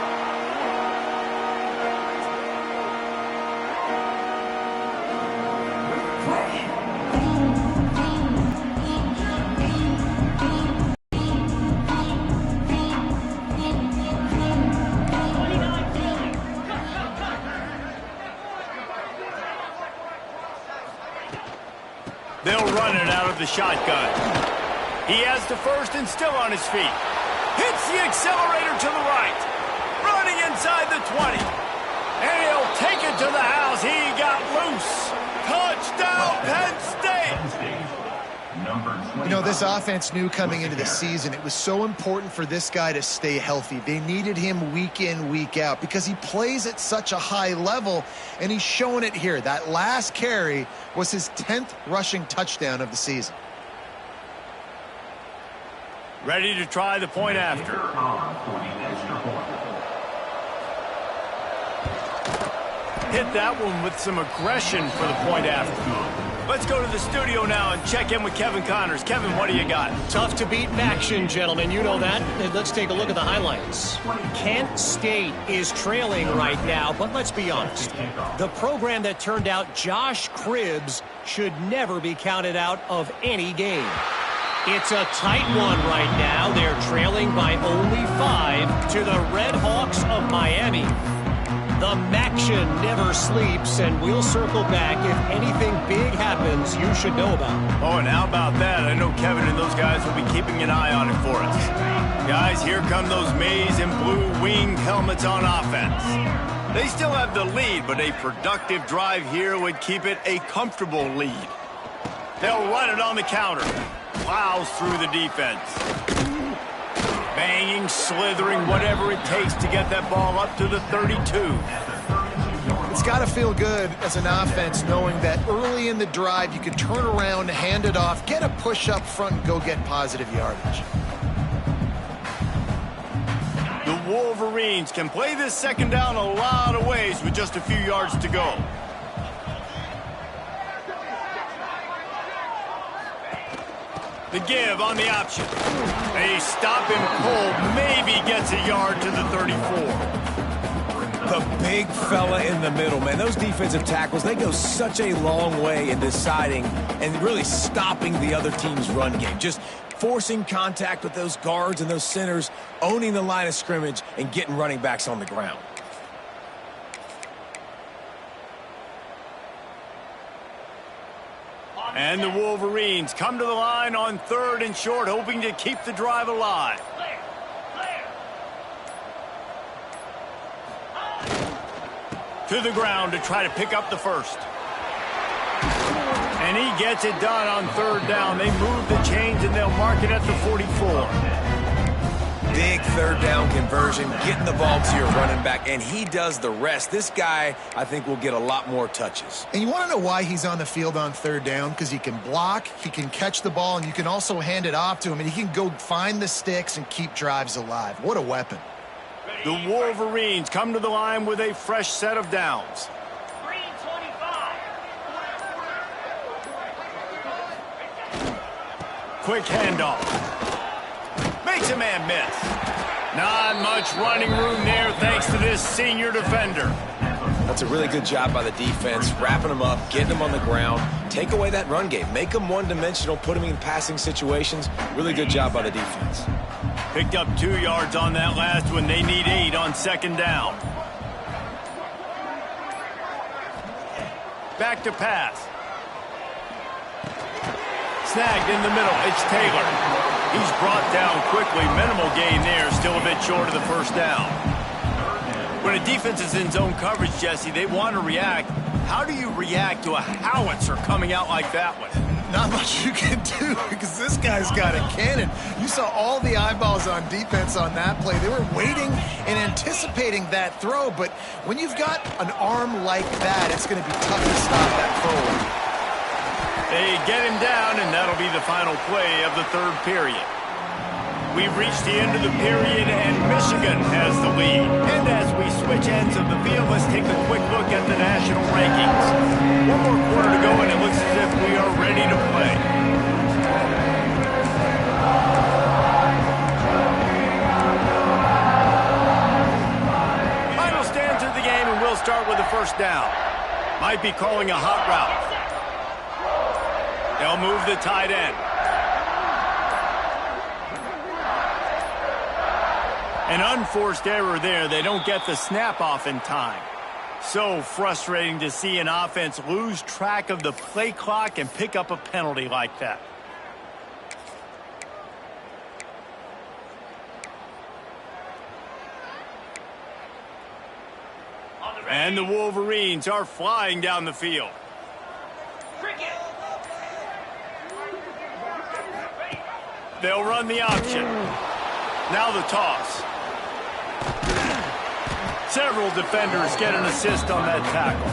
They'll run it out of the shotgun. He has the first and still on his feet. Hits the accelerator to the right. Running inside the 20. And he'll take it to the house. He got loose. Touchdown, Penn State.
You know, this offense knew coming into the season it was so important for this guy to stay healthy. They needed him week in, week out because he plays at such a high level, and he's showing it here. That last carry was his 10th rushing touchdown of the season.
Ready to try the point after. Hit that one with some aggression for the point after. Let's go to the studio now and check in with Kevin Connors. Kevin, what do you got?
Tough to beat action, gentlemen. You know that. And let's take a look at the highlights. Kent State is trailing right now, but let's be honest. The program that turned out Josh Cribbs should never be counted out of any game. It's a tight one right now. They're trailing by only 5 to the Red Hawks of Miami. The Maction never sleeps, and we'll circle back if anything big happens you should know about.
Oh, and how about that? I know Kevin and those guys will be keeping an eye on it for us. Guys, here come those maize and blue winged helmets on offense. They still have the lead, but a productive drive here would keep it a comfortable lead. They'll run it on the counter. Plows through the defense. Banging, slithering, whatever it takes to get that ball up to the 32.
It's got to feel good as an offense knowing that early in the drive you can turn around, hand it off, get a push up front, and go get positive yardage.
The Wolverines can play this second down a lot of ways with just a few yards to go. The give on the option. They stop him cold, maybe gets a yard to the 34.
The big fella in the middle, man. Those defensive tackles, they go such a long way in deciding and really stopping the other team's run game. Just forcing contact with those guards and those centers, owning the line of scrimmage, and getting running backs on the ground.
And the Wolverines come to the line on 3rd and short, hoping to keep the drive alive. To the ground to try to pick up the first. And he gets it done on 3rd down. They move the chains and they'll mark it at the 44.
Big 3rd down conversion, getting the ball to your running back, and he does the rest. This guy, I think, will get a lot more touches.
And you want to know why he's on the field on 3rd down? Because he can block, he can catch the ball, and you can also hand it off to him, and he can go find the sticks and keep drives alive. What a weapon.
The Wolverines come to the line with a fresh set of downs.
Green 25.
Quick handoff. Makes a man miss. Not much running room there thanks to this senior defender.
That's a really good job by the defense, wrapping them up, getting them on the ground, take away that run game, make them one-dimensional, put them in passing situations. Really good job by the defense.
Picked up 2 yards on that last one. They need 8 on 2nd down. Back to pass. Snagged in the middle. It's Taylor. He's brought down quickly. Minimal gain there. Still a bit short of the 1st down. When a defense is in zone coverage, Jesse, they want to react. How do you react to a howitzer coming out like that one?
Not much you can do because this guy's got a cannon. You saw all the eyeballs on defense on that play. They were waiting and anticipating that throw, but when you've got an arm like that, it's going to be tough to stop that throw.
They get him down, and that'll be the final play of the 3rd period. We've reached the end of the period, and Michigan has the lead. And as we switch ends of the field, let's take a quick look at the national rankings. 1 more quarter to go, and it looks as if we are ready to play. Final stands of the game, and we'll start with the 1st down. Might be calling a hot route. They'll move the tight end. An unforced error there. They don't get the snap off in time. So frustrating to see an offense lose track of the play clock and pick up a penalty like that. And the Wolverines are flying down the field. They'll run the option. Now the toss. Several defenders get an assist on that tackle.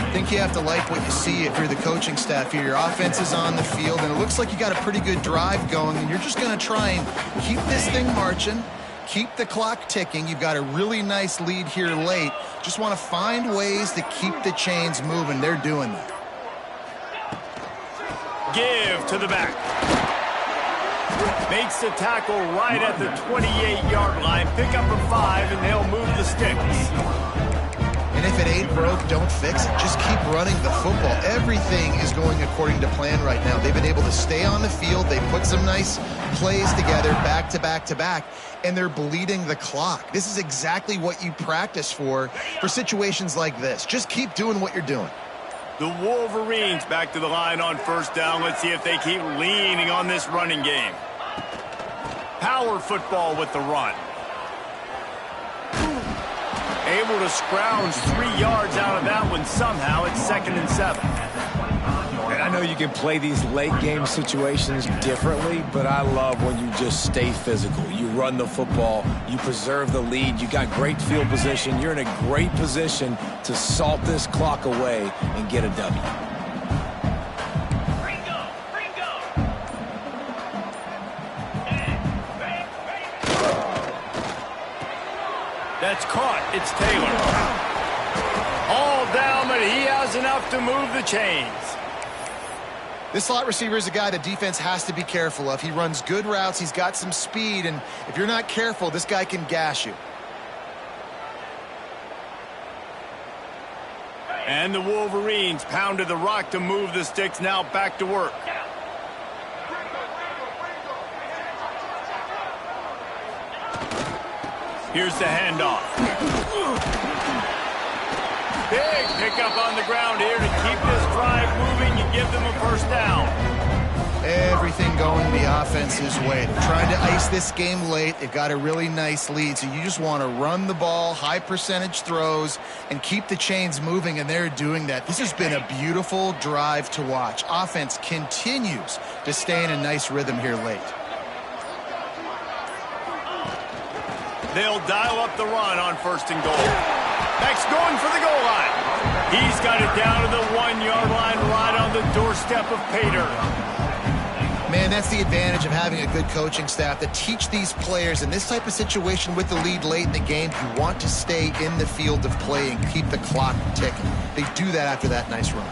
I think you have to like what you see if you're the coaching staff here. Your offense is on the field, and it looks like you got a pretty good drive going, and you're just going to try and keep this thing marching, keep the clock ticking. You've got a really nice lead here late. Just want to find ways to keep the chains moving. They're doing that.
Give to the back. Makes the tackle right at the 28-yard line. Pick up a 5, and they'll move the sticks.
And if it ain't broke, don't fix it. Just keep running the football. Everything is going according to plan right now. They've been able to stay on the field. They put some nice plays together back to back to back, and they're bleeding the clock. This is exactly what you practice for situations like this. Just keep doing what you're doing.
The Wolverines back to the line on first down. Let's see if they keep leaning on this running game. Power football with the run. Able to scrounge 3 yards out of that one somehow. It's 2nd and 7.
And I know you can play these late game situations differently, but I love when you just stay physical. You run the football, you preserve the lead, you got great field position. You're in a great position to salt this clock away and get a W.
That's caught. It's Taylor. All down, but he has enough to move the chains.
This slot receiver is a guy the defense has to be careful of. He runs good routes. He's got some speed, and if you're not careful, this guy can gash you.
And the Wolverines pounded the rock to move the sticks. Now back to work. Here's the handoff. Big pickup on the ground here to keep this drive moving and give them a first down.
Everything going the offense's way. They're trying to ice this game late. They've got a really nice lead, so you just want to run the ball, high percentage throws, and keep the chains moving, and they're doing that. This has been a beautiful drive to watch. Offense continues to stay in a nice rhythm here late.
They'll dial up the run on 1st and goal. Next, going for the goal line. He's got it down to the 1-yard line right on the doorstep of Pater.
Man, that's the advantage of having a good coaching staff to teach these players in this type of situation with the lead late in the game. You want to stay in the field of play and keep the clock ticking. They do that after that nice run.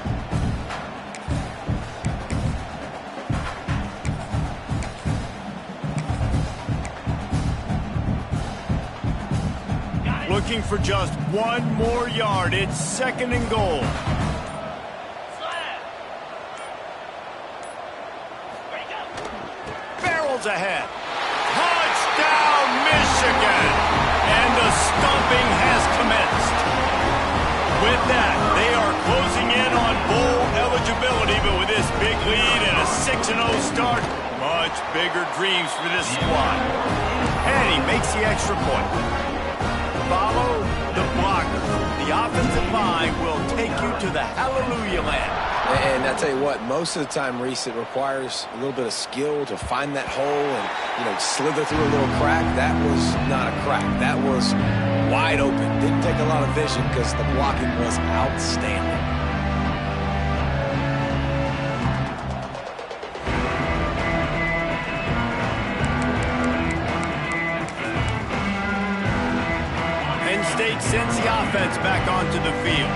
Looking for just 1 more yard. It's 2nd and goal. Barrels ahead. Touchdown, Michigan! And the stomping has commenced. With that, they are closing in on bowl eligibility, but with this big lead and a 6-0 start, much bigger dreams for this squad. And he makes the extra point. Follow the blocker. The offensive line will take you to the hallelujah land.
And I tell you what, most of the time, Reese, it requires a little bit of skill to find that hole and, slither through a little crack. That was not a crack. That was wide open. Didn't take a lot of vision because the blocking was outstanding.
State sends the offense back onto the field.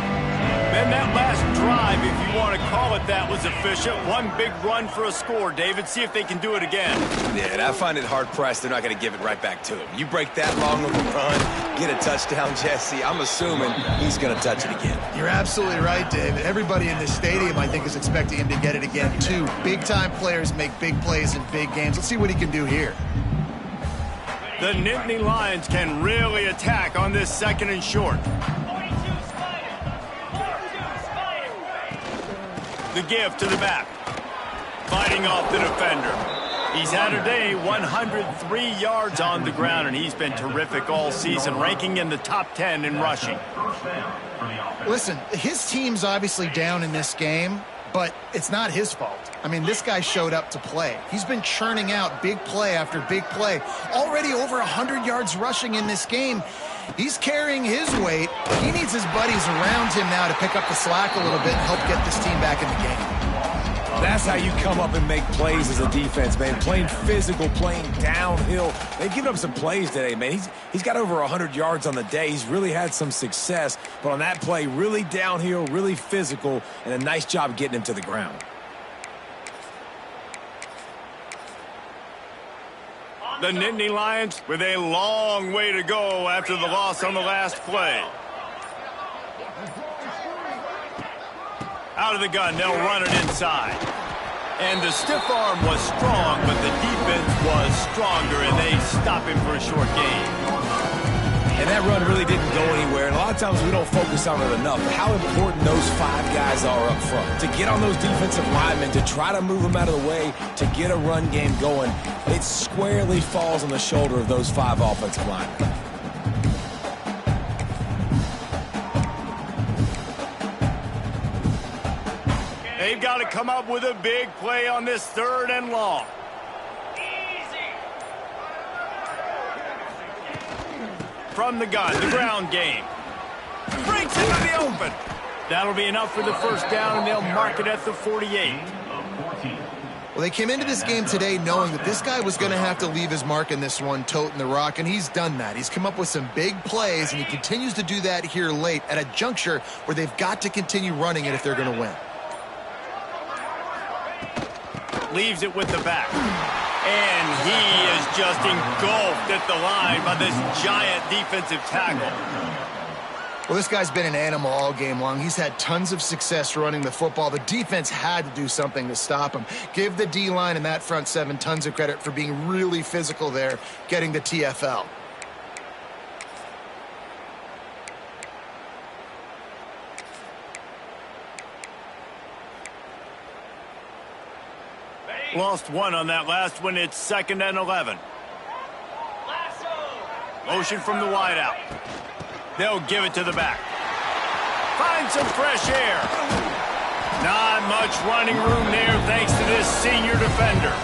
And that last drive, if you want to call it that, was efficient. One big run for a score, David. See if they can do it again.
Yeah, and I find it hard-pressed they're not going to give it right back to him. You break that long of a run, get a touchdown, Jesse, I'm assuming he's going to touch it again.
You're absolutely right, David. Everybody in this stadium, I think, is expecting him to get it again, too. Big-time players make big plays in big games. Let's see what he can do here.
The Nittany Lions can really attack on this 2nd and short. The give to the back. Fighting off the defender. He's had a day, 103 yards on the ground, and he's been terrific all season, ranking in the top 10 in rushing.
Listen, his team's obviously down in this game, but it's not his fault. I mean, this guy showed up to play. He's been churning out big play after big play. Already over 100 yards rushing in this game. He's carrying his weight. He needs his buddies around him now to pick up the slack a little bit and help get this team back in the game.
That's how you come up and make plays as a defense, man. Playing physical, playing downhill. They've given up some plays today, man. He's got over 100 yards on the day. He's really had some success. But on that play, really downhill, really physical, and a nice job getting him to the ground.
The Nittany Lions with a long way to go after the loss on the last play. Out of the gun, they'll run it inside. And the stiff arm was strong, but the defense was stronger, and they stop him for a short gain.
And that run really didn't go anywhere. And a lot of times we don't focus on it enough. But how important those 5 guys are up front. To get on those defensive linemen, to try to move them out of the way, to get a run game going, it squarely falls on the shoulder of those 5 offensive linemen.
They've got to come up with a big play on this 3rd and long. From the gun, the ground game. Breaks into the open. That'll be enough for the first down, and they'll mark it at the 48.
Well, they came into this game today knowing that this guy was going to have to leave his mark in this one, toting the rock, and he's done that. He's come up with some big plays, and he continues to do that here late at a juncture where they've got to continue running it if they're going to win.
Leaves it with the back. And he is just engulfed at the line by this giant defensive tackle.
Well, this guy's been an animal all game long. He's had tons of success running the football. The defense had to do something to stop him. Give the D-line and that front 7 tons of credit for being really physical there, getting the TFL.
Lost 1 on that last one. It's 2nd and 11. Motion from the wideout. They'll give it to the back. Find some fresh air. Not much running room there thanks to this senior defender.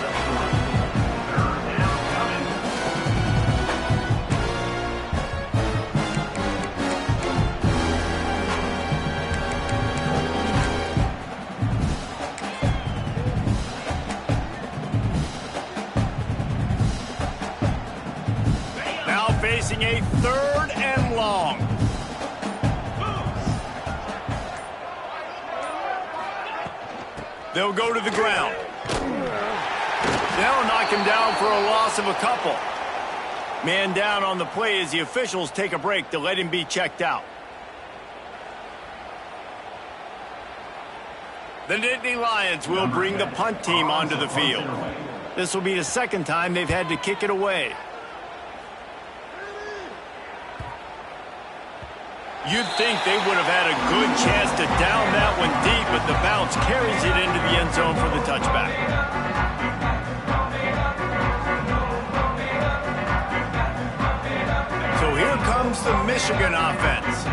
Facing a 3rd and long. They'll go to the ground. They'll knock him down for a loss of a couple. Man down on the play as the officials take a break to let him be checked out. The Nittany Lions will bring the punt team onto the field. This will be the 2nd time they've had to kick it away. You'd think they would have had a good chance to down that one deep, but the bounce carries it into the end zone for the touchback. So here comes the Michigan offense.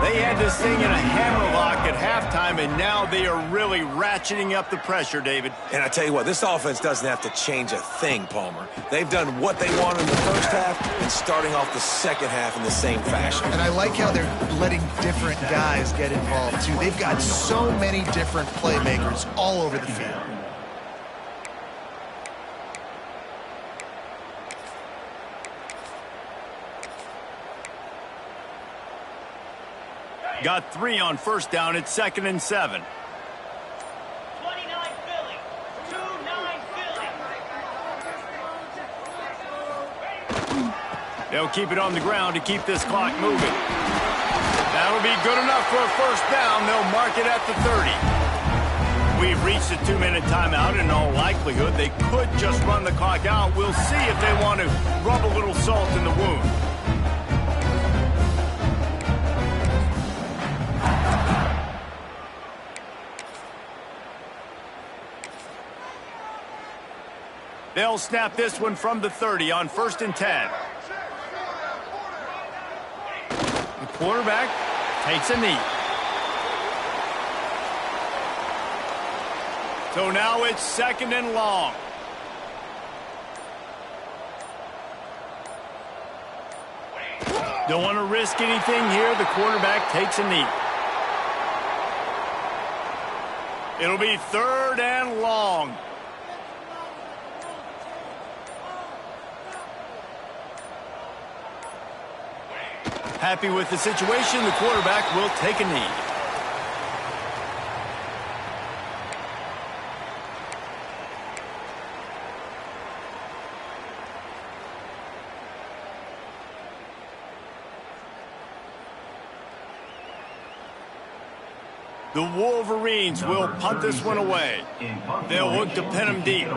They had this thing in a hammerlock at halftime, and now they are really ratcheting up the pressure, David.
And I tell you what, this offense doesn't have to change a thing, Palmer. They've done what they wanted in the first half and starting off the second half in the same fashion.
And I like how they're letting different guys get involved, too. They've got so many different playmakers all over the field.
Got 3 on first down. It's 2nd and 7.
29 Philly. 2-9 Philly.
They'll keep it on the ground to keep this clock moving. That'll be good enough for a first down. They'll mark it at the 30. We've reached a 2-minute timeout. In all likelihood, they could just run the clock out. We'll see if they want to rub a little salt in the wound. They'll snap this one from the 30 on 1st and 10. The quarterback takes a knee. So now it's 2nd and long. Don't want to risk anything here. The quarterback takes a knee. It'll be 3rd and long. Happy with the situation, the quarterback will take a knee. The Wolverines will punt this one away. They'll look to pin him deep.